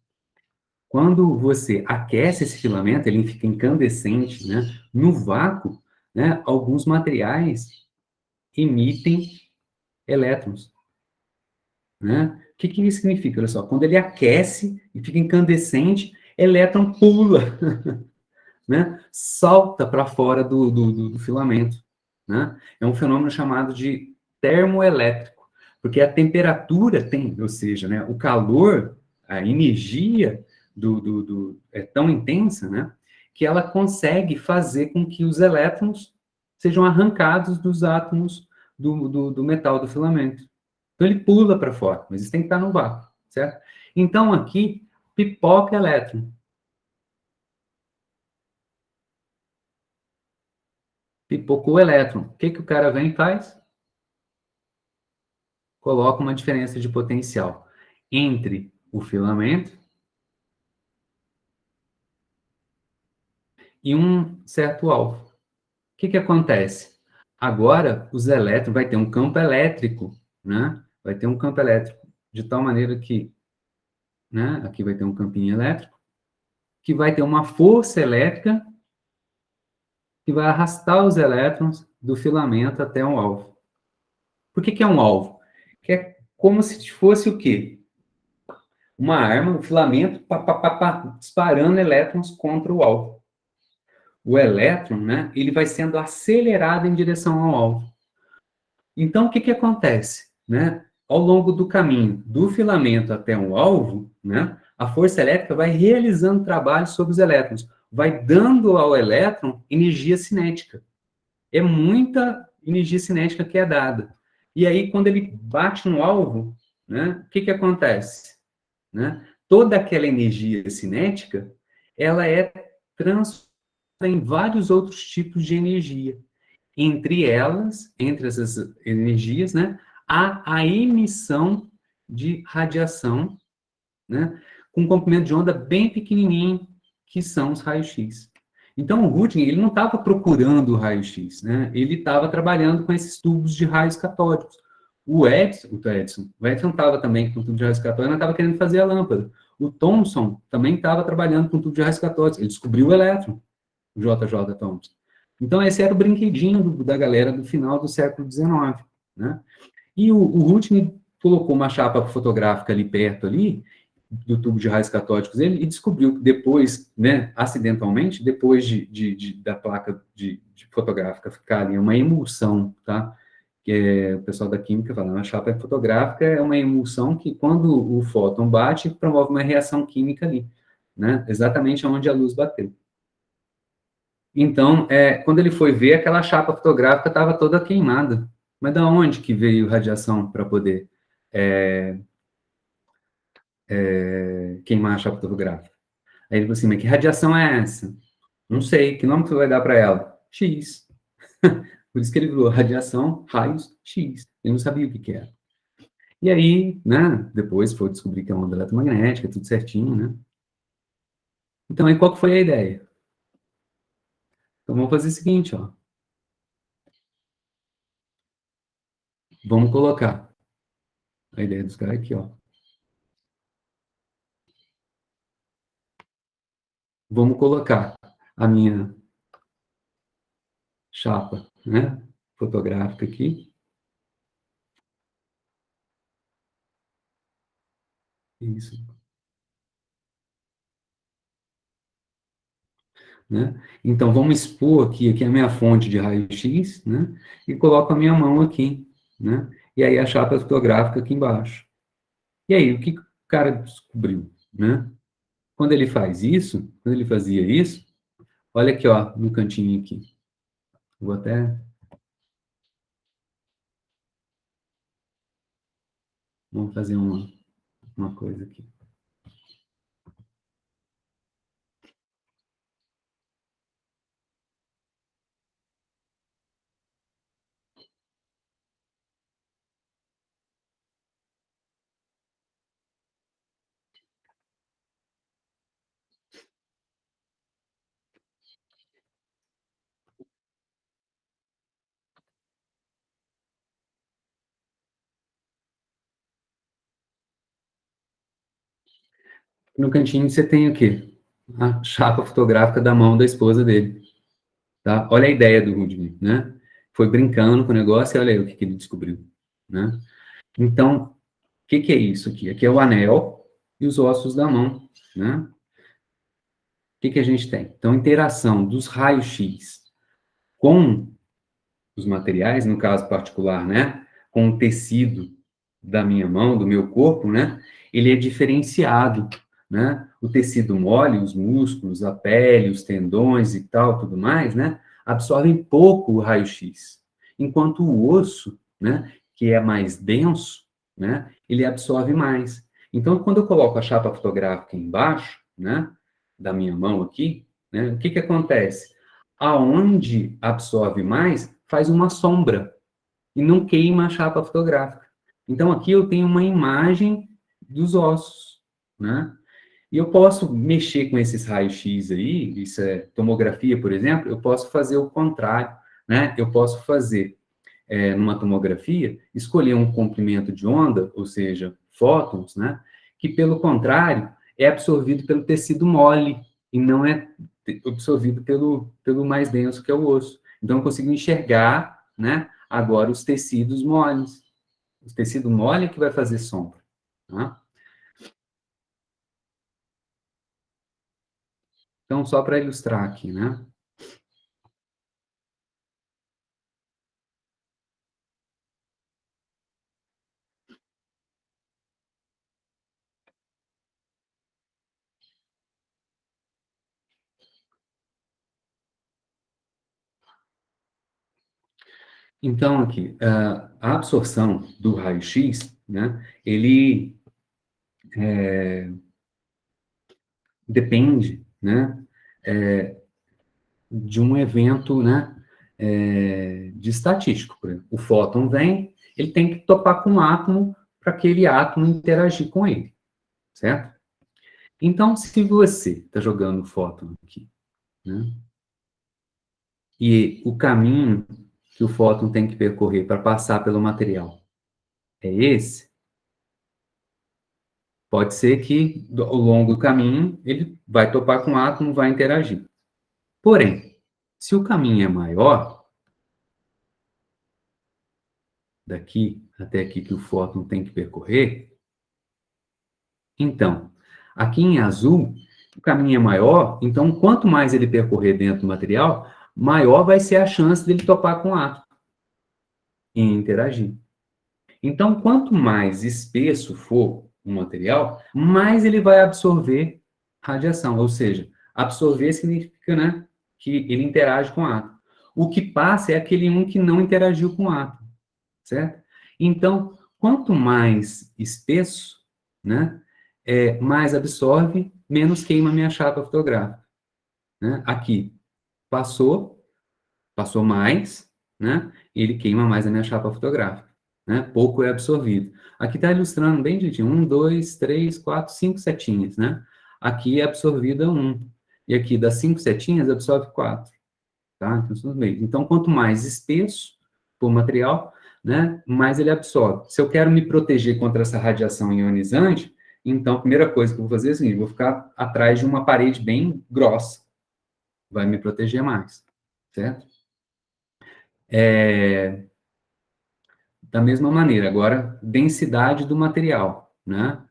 Speaker 1: Quando você aquece esse filamento, ele fica incandescente, né? No vácuo, né, alguns materiais emitem elétrons, né? O que isso significa? Olha só, quando ele aquece e fica incandescente, elétron pula, né? Salta para fora do filamento, né? É um fenômeno chamado de termoelétrico, porque a temperatura tem, ou seja, né, o calor, a energia é tão intensa, né, que ela consegue fazer com que os elétrons sejam arrancados dos átomos do metal do filamento. Então ele pula para fora, mas isso tem que estar no vácuo, certo? Então aqui pipoca elétron. Pipocou o elétron. O que o cara vem e faz? Coloca uma diferença de potencial entre o filamento e um certo alvo. O que acontece? Agora, os elétrons vai ter um campo elétrico, né? Vai ter um campo elétrico de tal maneira que, né? Aqui vai ter um campinho elétrico, que vai ter uma força elétrica que vai arrastar os elétrons do filamento até um alvo. Por que é um alvo? Que é como se fosse o quê? Uma arma, um filamento, disparando elétrons contra o alvo. O elétron, né, ele vai sendo acelerado em direção ao alvo. Então, o que acontece? Né? Ao longo do caminho do filamento até o alvo, né, a força elétrica vai realizando trabalho sobre os elétrons, vai dando ao elétron energia cinética. É muita energia cinética que é dada. E aí, quando ele bate no alvo, né, o que acontece? Né? Toda aquela energia cinética, ela é transformada em vários outros tipos de energia. Entre elas, entre essas energias, né, há a emissão de radiação, né, com um comprimento de onda bem pequenininho, que são os raios-x. Então, o Röntgen, ele não estava procurando o raio-x, né? Ele estava trabalhando com esses tubos de raios catódicos. O Edison estava também com tubo de raios catódicos, mas estava querendo fazer a lâmpada. O Thomson também estava trabalhando com tubo de raios catódicos. Ele descobriu o elétron, o JJ Thomson. Então, esse era o brinquedinho da galera do final do século XIX, né? E o Röntgen colocou uma chapa fotográfica ali perto, ali, do tubo de raios catódicos dele, e descobriu que depois, né, acidentalmente, depois da placa fotográfica ficar ali, uma emulsão, tá? Que o pessoal da química fala, uma chapa fotográfica é uma emulsão que, quando o fóton bate, promove uma reação química ali, né? Exatamente onde a luz bateu. Então, quando ele foi ver, aquela chapa fotográfica estava toda queimada. Mas da onde que veio radiação para poder queimar a chapa fotográfica? Aí ele falou assim, mas que radiação é essa? Não sei, que nome que você vai dar para ela? X. Por isso que ele falou radiação, raios, X. Ele não sabia o que era. E aí, né, depois foi descobrir que é uma onda eletromagnética, tudo certinho, né? Então, aí qual que foi a ideia? Então, vamos fazer o seguinte, ó. Vamos colocar a ideia dos caras aqui, ó. Vamos colocar a minha chapa, né, fotográfica aqui. Isso. Né? Então, vamos expor aqui a minha fonte de raio-x, né, e coloco a minha mão aqui, né, e aí a chapa fotográfica aqui embaixo. E aí, o que o cara descobriu, né? Quando ele faz isso, quando ele fazia isso, olha aqui, ó, no cantinho aqui. Vou até... Vamos fazer uma coisa aqui. No cantinho você tem o quê? A chapa fotográfica da mão da esposa dele. Tá? Olha a ideia do Rudney, né? Foi brincando com o negócio e olha aí o que ele descobriu, né? Então, o que é isso aqui? Aqui é o anel e os ossos da mão, né? O que a gente tem? Então, interação dos raios-x com os materiais, no caso particular, né? Com o tecido da minha mão, do meu corpo, né? Ele é diferenciado, né? O tecido mole, os músculos, a pele, os tendões e tal, tudo mais, né? Absorvem pouco o raio-x. Enquanto o osso, né? Que é mais denso, né? Ele absorve mais. Então, quando eu coloco a chapa fotográfica embaixo, né, da minha mão aqui, né, o que que acontece? Aonde absorve mais, faz uma sombra e não queima a chapa fotográfica. Então, aqui eu tenho uma imagem dos ossos, né? E eu posso mexer com esses raios-x aí, isso é tomografia, por exemplo, eu posso fazer o contrário, né? Eu posso fazer, numa tomografia, escolher um comprimento de onda, ou seja, fótons, né? Que, pelo contrário, é absorvido pelo tecido mole e não é absorvido pelo mais denso, que é o osso. Então, eu consigo enxergar, né? Agora, os tecidos moles. O tecido mole é que vai fazer sombra, tá? Então, só para ilustrar aqui, né? Então, aqui, a absorção do raio-x, né, ele depende, né, é, de um evento, né, de estatístico. Por exemplo, o fóton vem, ele tem que topar com um átomo para aquele átomo interagir com ele, certo? Então, se você está jogando o fóton aqui, né, e o caminho que o fóton tem que percorrer para passar pelo material é esse, pode ser que, ao longo do caminho, ele vai topar com o átomo, vai interagir. Porém, se o caminho é maior, daqui até aqui que o fóton tem que percorrer, então, aqui em azul, o caminho é maior, então, quanto mais ele percorrer dentro do material, maior vai ser a chance dele topar com o átomo e interagir. Então, quanto mais espesso for o material, mais ele vai absorver radiação. Ou seja, absorver significa, né, que ele interage com o átomo. O que passa é aquele um que não interagiu com o átomo, certo? Então, quanto mais espesso, né, mais absorve, menos queima a minha chapa fotográfica. Né? Aqui, passou mais, né? Ele queima mais a minha chapa fotográfica, né? Pouco é absorvido. Aqui está ilustrando bem direitinho, 1, 2, 3, 4, 5 setinhas, né? Aqui é absorvida 1, e aqui das 5 setinhas absorve 4, tá? Então, tudo bem. Então, quanto mais espesso for o material, né, mais ele absorve. Se eu quero me proteger contra essa radiação ionizante, então, a primeira coisa que eu vou fazer é o seguinte, vou ficar atrás de uma parede bem grossa, vai me proteger mais, certo? Da mesma maneira, agora, densidade do material, né?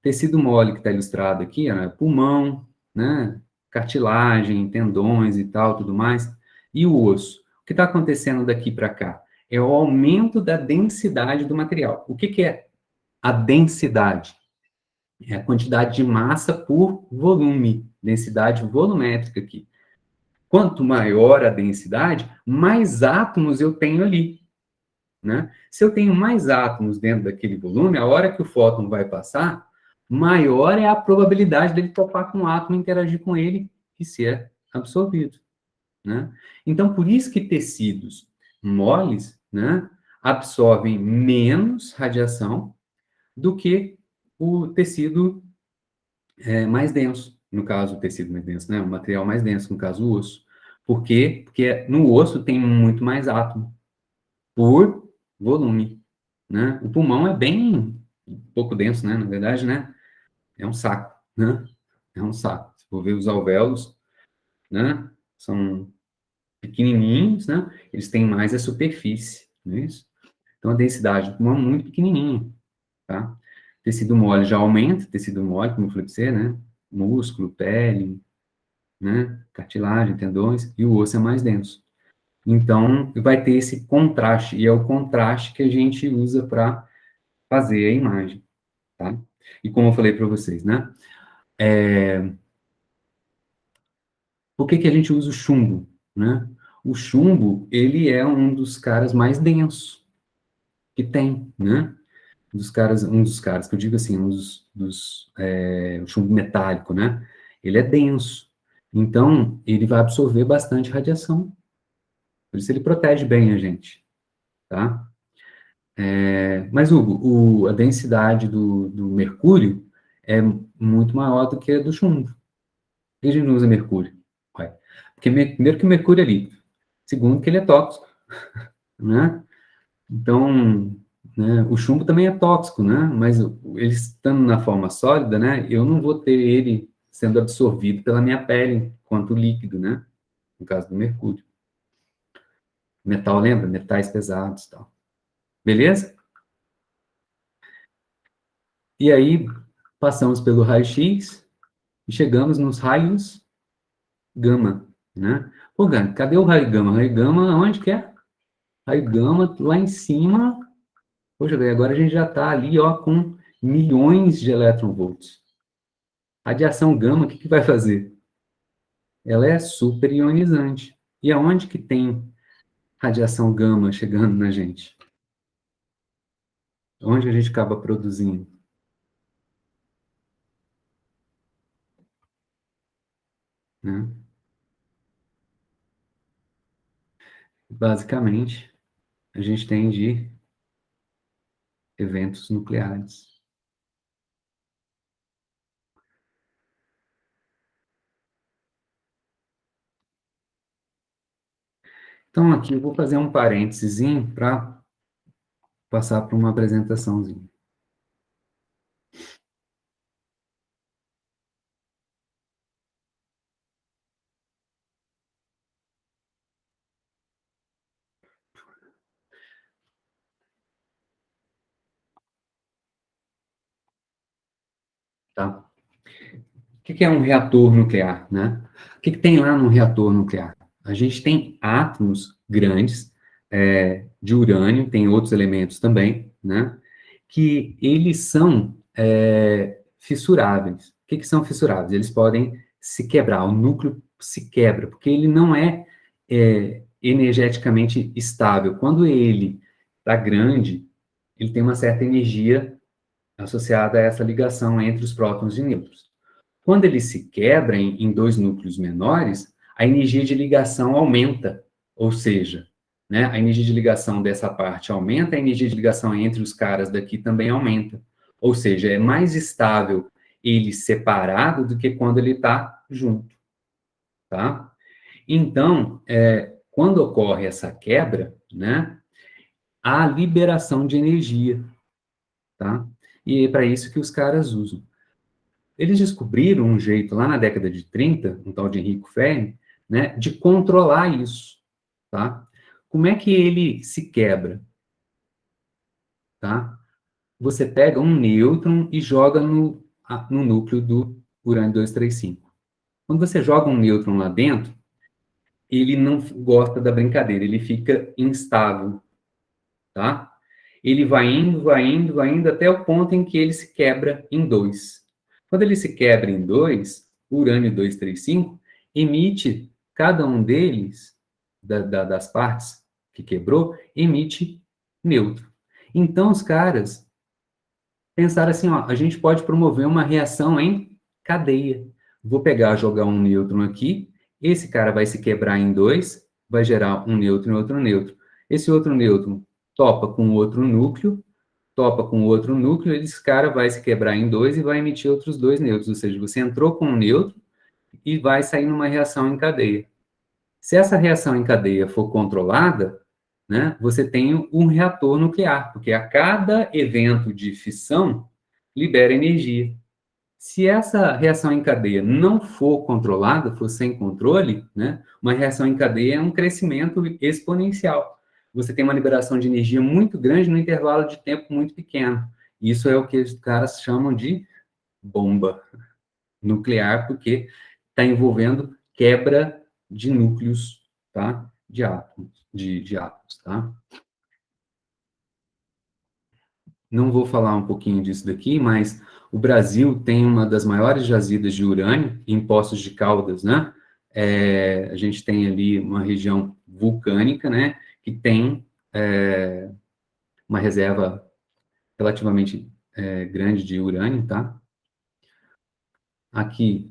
Speaker 1: Tecido mole que está ilustrado aqui, né? Pulmão, né? Cartilagem, tendões e tal, tudo mais. E o osso? O que está acontecendo daqui para cá? É o aumento da densidade do material. O que que é a densidade? É a quantidade de massa por volume, densidade volumétrica aqui. Quanto maior a densidade, mais átomos eu tenho ali. Né? Se eu tenho mais átomos dentro daquele volume, a hora que o fóton vai passar, maior é a probabilidade dele topar com o átomo, interagir com ele e ser absorvido. Né? Então, por isso que tecidos moles, né, absorvem menos radiação do que o tecido mais denso, no caso, o tecido mais denso, né, o material mais denso, no caso, o osso. Por quê? Porque no osso tem muito mais átomo por volume, né? O pulmão é bem pouco denso, né? Na verdade, né? É um saco, né? É um saco. Se for ver os alvéolos, né? São pequenininhos, né? Eles têm mais a superfície, não é isso? Então, a densidade do pulmão é muito pequenininha, tá? Tecido mole já aumenta, tecido mole, como eu falei para você, né? Músculo, pele, né? Cartilagem, tendões, e o osso é mais denso. Então, vai ter esse contraste, e é o contraste que a gente usa para fazer a imagem, tá? E como eu falei para vocês, né? Por que que a gente usa o chumbo, né? O chumbo, ele é um dos caras mais densos que tem, né? Um dos caras que eu digo assim, o chumbo metálico, né? Ele é denso. Então, ele vai absorver bastante radiação. Por isso ele protege bem a gente, tá? Mas, Hugo, a densidade do mercúrio é muito maior do que a do chumbo. Por que a gente não usa mercúrio? Ué, porque, primeiro, que o mercúrio é líquido. Segundo, que ele é tóxico, né? Então, né, o chumbo também é tóxico, né? Mas ele estando na forma sólida, né? Eu não vou ter ele sendo absorvido pela minha pele quanto líquido, né? No caso do mercúrio. Metal, lembra? Metais pesados e tal. Beleza? E aí, passamos pelo raio-x e chegamos nos raios gama, né? Pô, Gano, cadê o raio gama? Raio gama, onde que é? Raio gama, lá em cima. Poxa, velho, agora a gente já está ali, ó, com milhões de eletronvolts. Radiação gama, o que que vai fazer? Ela é super ionizante. E aonde que tem radiação gama chegando na gente? Onde a gente acaba produzindo? Né? Basicamente, a gente tem de eventos nucleares. Então, aqui eu vou fazer um parênteses para passar para uma apresentaçãozinha. Tá? O que é um reator nuclear, né? O que tem lá no reator nuclear? A gente tem átomos grandes de urânio, tem outros elementos também, né? Que eles são fissuráveis. O que são fissuráveis? Eles podem se quebrar, o núcleo se quebra, porque ele não energeticamente estável. Quando ele está grande, ele tem uma certa energia associada a essa ligação entre os prótons e nêutrons. Quando ele se quebra em dois núcleos menores, a energia de ligação aumenta, ou seja, né, a energia de ligação dessa parte aumenta, a energia de ligação entre os caras daqui também aumenta. Ou seja, é mais estável ele separado do que quando ele está junto, tá? Então, quando ocorre essa quebra, né, há liberação de energia, tá? E é para isso que os caras usam. Eles descobriram um jeito lá na década de 30, um tal de Enrico Fermi, né, de controlar isso, tá? Como é que ele se quebra, tá? Você pega um nêutron e joga no núcleo do urânio 235. Quando você joga um nêutron lá dentro, ele não gosta da brincadeira, ele fica instável, tá? Ele vai indo, vai indo, vai indo, até o ponto em que ele se quebra em dois. Quando ele se quebra em dois, o urânio 235 emite, cada um deles, das partes que quebrou, emite nêutron. Então, os caras pensaram assim, ó, a gente pode promover uma reação em cadeia. Vou pegar, jogar um nêutron aqui, esse cara vai se quebrar em dois, vai gerar um nêutron e outro nêutron. Esse outro nêutron topa com outro núcleo, topa com outro núcleo, esse cara vai se quebrar em dois e vai emitir outros dois nêutrons. Ou seja, você entrou com um nêutron e vai sair numa reação em cadeia. Se essa reação em cadeia for controlada, né, você tem um reator nuclear, porque a cada evento de fissão libera energia. Se essa reação em cadeia não for controlada, for sem controle, né, uma reação em cadeia é um crescimento exponencial. Você tem uma liberação de energia muito grande no intervalo de tempo muito pequeno. Isso é o que os caras chamam de bomba nuclear, porque está envolvendo quebra de núcleos, tá? De átomos, de átomos, tá? Não vou falar um pouquinho disso daqui, mas o Brasil tem uma das maiores jazidas de urânio em Poços de Caldas, né? A gente tem ali uma região vulcânica, né? Que tem uma reserva relativamente grande de urânio, tá? aqui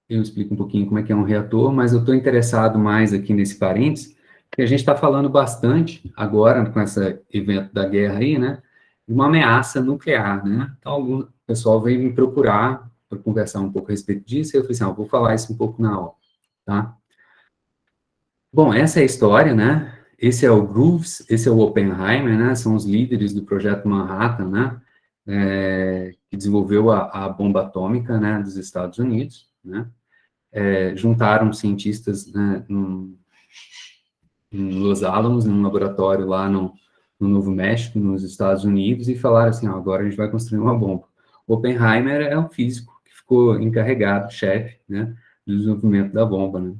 Speaker 1: eu explico um pouquinho como é que é um reator, mas eu estou interessado mais aqui nesse parênteses, que a gente está falando bastante agora, com esse evento da guerra aí, né, de uma ameaça nuclear, né? Então, o pessoal veio me procurar para conversar um pouco a respeito disso, e eu falei assim, vou falar isso um pouco na aula, tá? Bom, essa é a história, né? Esse é o Groves, esse é o Oppenheimer, né? São os líderes do projeto Manhattan, né? Que desenvolveu a bomba atômica, né, dos Estados Unidos, né? Juntaram cientistas, né, em Los Alamos, num laboratório lá no Novo México, nos Estados Unidos, e falaram assim, agora a gente vai construir uma bomba. Oppenheimer é um físico que ficou encarregado, chefe, né, do desenvolvimento da bomba, né.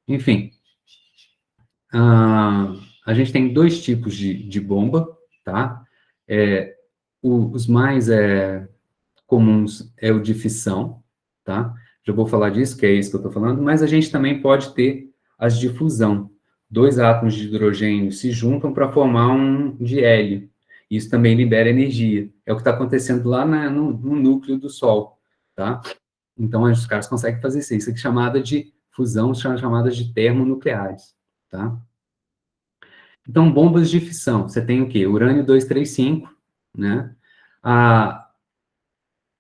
Speaker 1: Enfim, a gente tem dois tipos de bomba, tá? Os mais comuns é o de fissão, tá? Já vou falar disso, que é isso que eu estou falando, mas a gente também pode ter as de fusão. Dois átomos de hidrogênio se juntam para formar um de hélio. Isso também libera energia. É o que está acontecendo lá no núcleo do Sol, tá? Então, os caras conseguem fazer isso. Isso aqui é chamada de fusão, chamada de termonucleares, tá? Então, bombas de fissão. Você tem o quê? Urânio 235, né?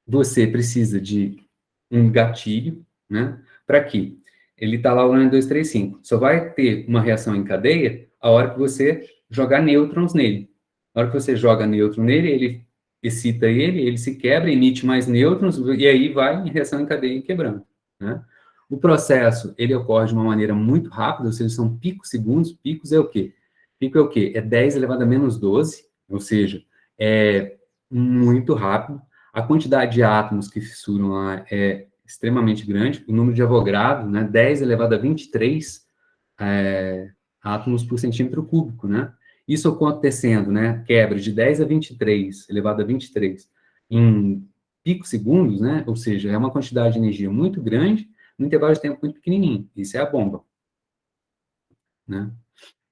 Speaker 1: Você precisa de um gatilho, né? Para quê? Ele está lá, o urânio 235. Só vai ter uma reação em cadeia a hora que você jogar nêutrons nele. A hora que você joga nêutron nele, ele excita ele se quebra, emite mais nêutrons, e aí vai em reação em cadeia e quebrando, né? O processo, ele ocorre de uma maneira muito rápida, ou seja, são picosegundos. Picos é o quê? Pico é o quê? É 10 elevado a menos 12, ou seja, é muito rápido. A quantidade de átomos que fissuram lá é extremamente grande, o número de Avogadro, né, 10 elevado a 23 átomos por centímetro cúbico, né? Isso acontecendo, né, quebra de 10 a 23, elevado a 23, em picosegundos, né, ou seja, é uma quantidade de energia muito grande, num intervalo de tempo muito pequenininho. Isso é a bomba, né?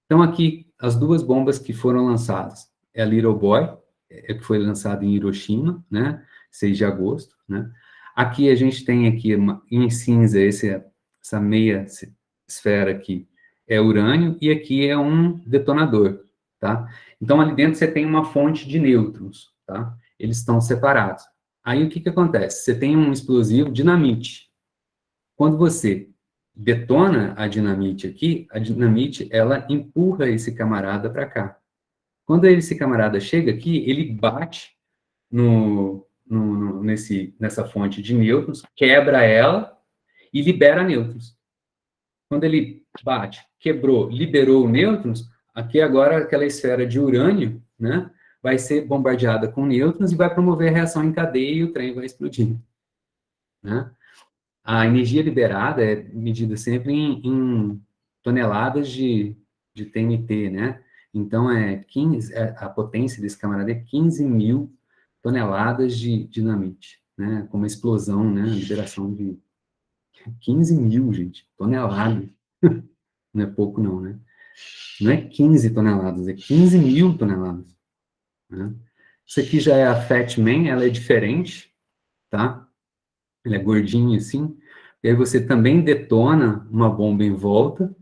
Speaker 1: Então, aqui, as duas bombas que foram lançadas. É a Little Boy, que foi lançada em Hiroshima, né, 6 de agosto, né. Aqui a gente tem aqui, em cinza, essa meia esfera aqui, é urânio, e aqui é um detonador, tá? Então, ali dentro você tem uma fonte de nêutrons, tá? Eles estão separados. Aí, o que que acontece? Você tem um explosivo dinamite. Quando você detona a dinamite aqui, a dinamite, ela empurra esse camarada para cá. Quando esse camarada chega aqui, ele bate nessa fonte de nêutrons, quebra ela e libera nêutrons. Quando ele bate, quebrou, liberou nêutrons, aqui agora aquela esfera de urânio, né, vai ser bombardeada com nêutrons e vai promover a reação em cadeia e o trem vai explodir, né? A energia liberada é medida sempre em toneladas de TNT, né? Então, 15, a potência desse camarada é 15 mil toneladas de dinamite, né? Com uma explosão, né? Liberação de 15 mil, gente, toneladas. Não é pouco, não, né? Não é 15 toneladas, é 15 mil toneladas, né? Isso aqui já é a Fat Man, ela é diferente, tá? Ele é gordinho assim, e aí você também detona uma bomba em volta,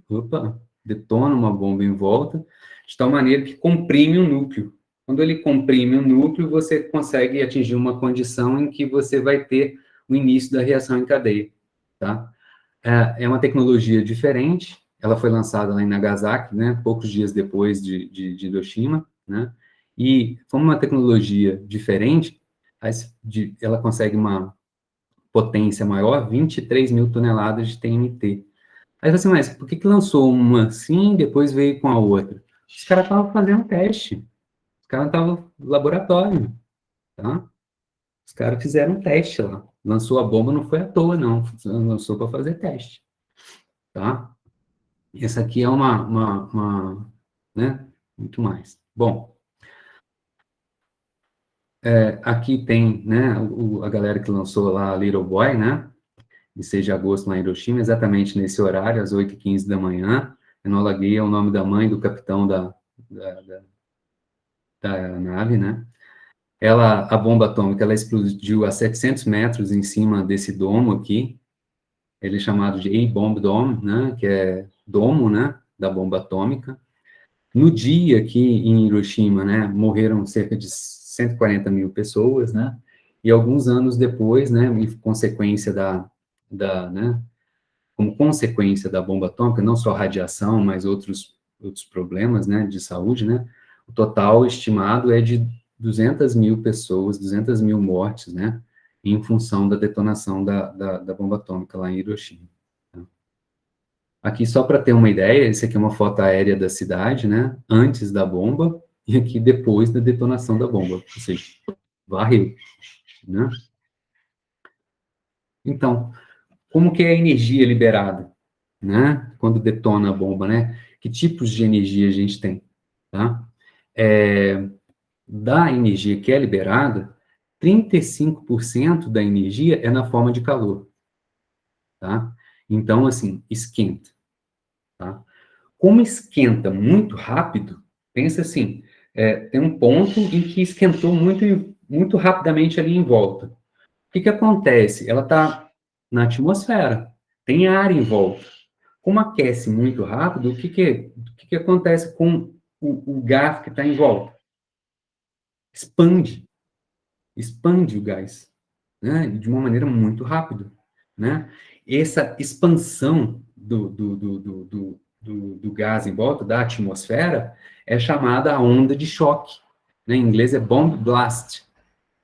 Speaker 1: detona uma bomba em volta, de tal maneira que comprime o núcleo. Quando ele comprime o núcleo, você consegue atingir uma condição em que você vai ter o início da reação em cadeia, tá? É uma tecnologia diferente, ela foi lançada lá em Nagasaki, né, poucos dias depois de Hiroshima, né, e como uma tecnologia diferente, ela consegue uma potência maior, 23 mil toneladas de TNT. Aí você, mas por que lançou uma assim e depois veio com a outra? Os caras estavam fazendo teste. Os caras estavam no laboratório, tá? Os caras fizeram um teste lá. Lançou a bomba, não foi à toa, não. Lançou para fazer teste, tá? Essa aqui é né? Muito mais. Bom, aqui tem, né, a galera que lançou lá a Little Boy, né? De 6 de agosto lá em Hiroshima, exatamente nesse horário, às 8h15 da manhã. Enola Gay é o nome da mãe do capitão da nave, né? A bomba atômica, ela explodiu a 700 metros em cima desse domo aqui. Ele é chamado de A-Bomb Dome, né? Que é domo, né? Da bomba atômica. No dia aqui em Hiroshima, né? Morreram cerca de 140 mil pessoas, né? E alguns anos depois, né? Em consequência né? Como consequência da bomba atômica, não só radiação, mas outros problemas, né? De saúde, né? O total estimado é de 200 mil pessoas, 200 mil mortes, né? Em função da detonação da bomba atômica lá em Hiroshima. Tá? Aqui, só para ter uma ideia, esse aqui é uma foto aérea da cidade, né? Antes da bomba, e aqui depois da detonação da bomba. Ou seja, varreu, né? Então, como que é a energia liberada, né? Quando detona a bomba, né? Que tipos de energia a gente tem, tá? Da energia que é liberada, 35% da energia é na forma de calor, tá? Então, assim, esquenta, tá? Como esquenta muito rápido, pensa assim, tem um ponto em que esquentou muito rapidamente ali em volta. O que que acontece? Ela está na atmosfera, tem ar em volta. Como aquece muito rápido, o que que acontece com o gás que está em volta? Expande, expande o gás, né? De uma maneira muito rápida, né? Essa expansão do gás em volta, da atmosfera, é chamada a onda de choque, né? Em inglês é bomb blast.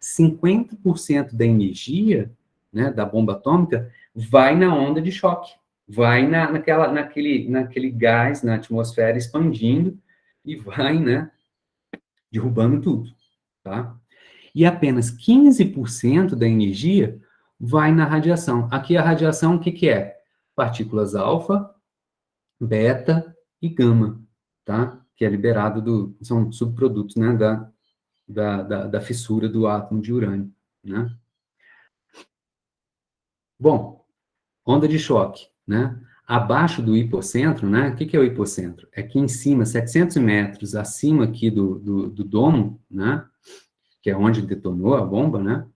Speaker 1: 50% da energia, né, da bomba atômica vai na onda de choque, vai naquele gás na atmosfera expandindo e vai, né, derrubando tudo, tá? E apenas 15% da energia vai na radiação. Aqui a radiação, o que que é? Partículas alfa, beta e gama, tá? Que é liberado são subprodutos, né, da fissura do átomo de urânio, né? Bom, onda de choque, né? Abaixo do hipocentro, né? O que que é o hipocentro? É aqui em cima, 700 metros acima aqui do domo, né? Que é onde detonou a bomba, né?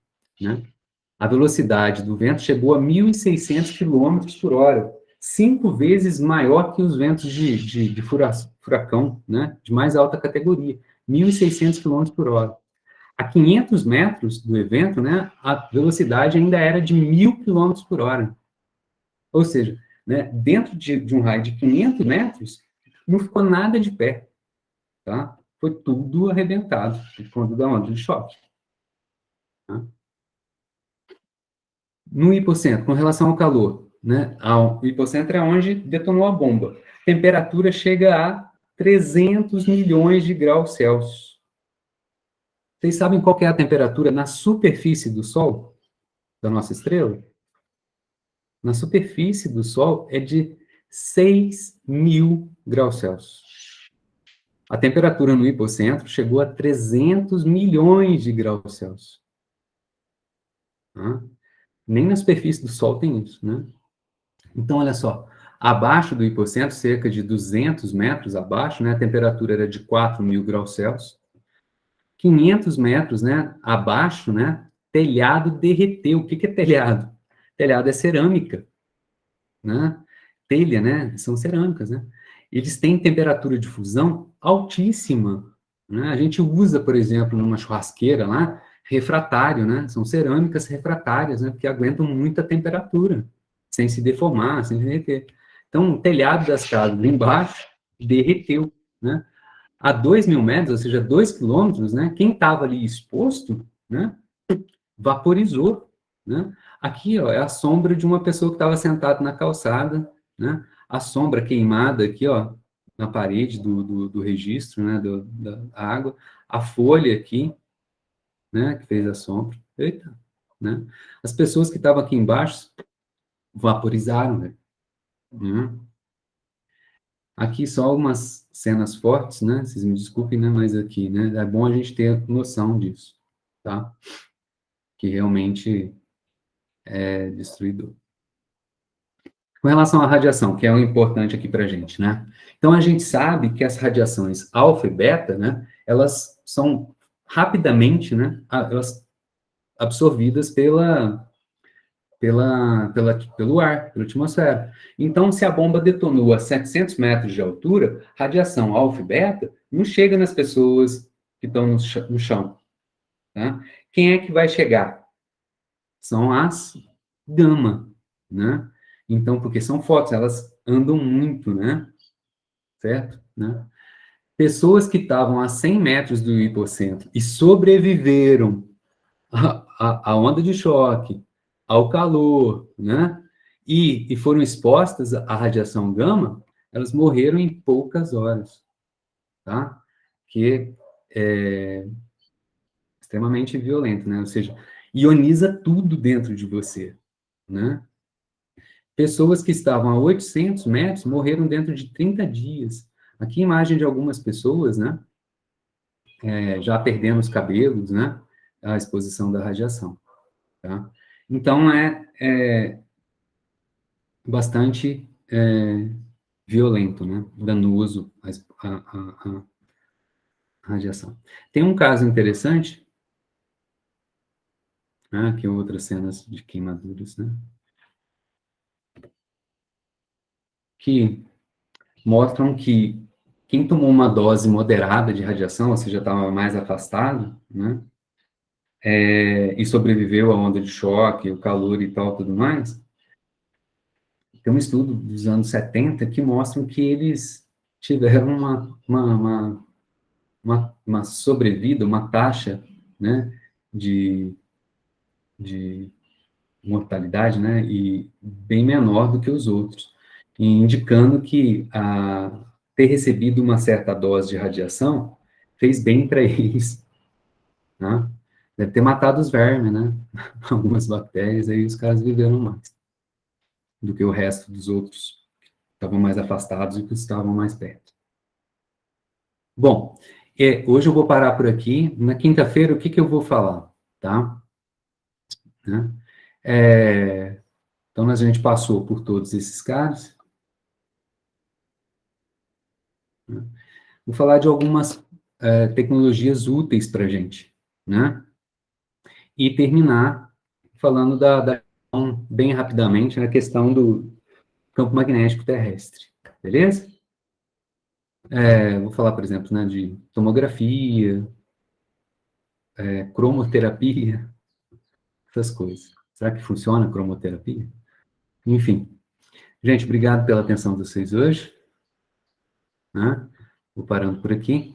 Speaker 1: A velocidade do vento chegou a 1.600 quilômetros por hora, 5 vezes maior que os ventos de furacão, né? De mais alta categoria, 1.600 quilômetros por hora. A 500 metros do evento, né? A velocidade ainda era de 1.000 quilômetros por hora. Ou seja, né, dentro de um raio de 500 metros, não ficou nada de pé, tá? Foi tudo arrebentado por conta da onda de choque. Tá? No hipocentro, com relação ao calor, né? O hipocentro é onde detonou a bomba. Temperatura chega a 300 milhões de graus Celsius. Vocês sabem qual que é a temperatura na superfície do Sol, da nossa estrela? Na superfície do Sol é de 6.000 graus Celsius. A temperatura no hipocentro chegou a 300 milhões de graus Celsius. Tá? Nem na superfície do Sol tem isso, né? Então, olha só, abaixo do hipocentro, cerca de 200 metros abaixo, né, a temperatura era de 4.000 graus Celsius. 500 metros, né, abaixo, né, telhado derreteu. O que que é telhado? Telhado é cerâmica, né? Telha, né, são cerâmicas, né? Eles têm temperatura de fusão altíssima, né? A gente usa, por exemplo, numa churrasqueira lá, refratário, né? São cerâmicas refratárias, né? Porque aguentam muita temperatura, sem se deformar, sem se derreter. Então, o telhado das casas embaixo derreteu, né? A 2.000 metros, ou seja, 2 quilômetros, né? Quem estava ali exposto, né? Vaporizou, né? Aqui, ó, é a sombra de uma pessoa que estava sentada na calçada, né? A sombra queimada aqui, ó, na parede do registro, né? Da água. A folha aqui, né? Que fez a sombra. Eita, né? As pessoas que estavam aqui embaixo vaporizaram, né? Aqui só umas cenas fortes, né? Vocês me desculpem, né? Mas aqui, né? É bom a gente ter noção disso, tá? Que realmente é destruidor. Com relação à radiação, que é o importante aqui para a gente, né? Então, a gente sabe que as radiações alfa e beta, né? Elas são rapidamente, né, elas absorvidas pelo ar, pela atmosfera. Então, se a bomba detonou a 700 metros de altura, radiação alfa e beta não chega nas pessoas que estão no chão. Tá? Quem é que vai chegar? São as gama, né? Então, porque são fótons, elas andam muito, né? Certo? Né? Pessoas que estavam a 100 metros do hipocentro e sobreviveram à onda de choque, ao calor, né? E foram expostas à radiação gama, elas morreram em poucas horas, tá? Que é extremamente violento, né? Ou seja, ioniza tudo dentro de você, né? Pessoas que estavam a 800 metros morreram dentro de 30 dias. Aqui, imagem de algumas pessoas, né? Já perdendo os cabelos, né? A exposição da radiação, tá? Então, é bastante violento, né? Danoso a radiação. Tem um caso interessante, né? Aqui outras cenas de queimaduras, né? Que mostram que quem tomou uma dose moderada de radiação, ou seja, estava mais afastado, né? E sobreviveu à onda de choque, o calor e tal, tudo mais. Tem um estudo dos anos 70 que mostram que eles tiveram uma sobrevida, uma taxa, né, de mortalidade, né, e bem menor do que os outros, indicando que ter recebido uma certa dose de radiação fez bem para eles, né? Deve ter matado os vermes, né? Algumas bactérias, aí os caras viveram mais do que o resto dos outros que estavam mais afastados e que estavam mais perto. Bom, hoje eu vou parar por aqui. Na quinta-feira, o que eu vou falar, tá? Né? Então, a gente passou por todos esses casos. Né? Vou falar de algumas tecnologias úteis para a gente, né? E terminar falando bem rapidamente, na questão do campo magnético terrestre, beleza? Vou falar, por exemplo, né, de tomografia, cromoterapia, essas coisas. Será que funciona a cromoterapia? Enfim. Gente, obrigado pela atenção de vocês hoje. Né? Vou parando por aqui.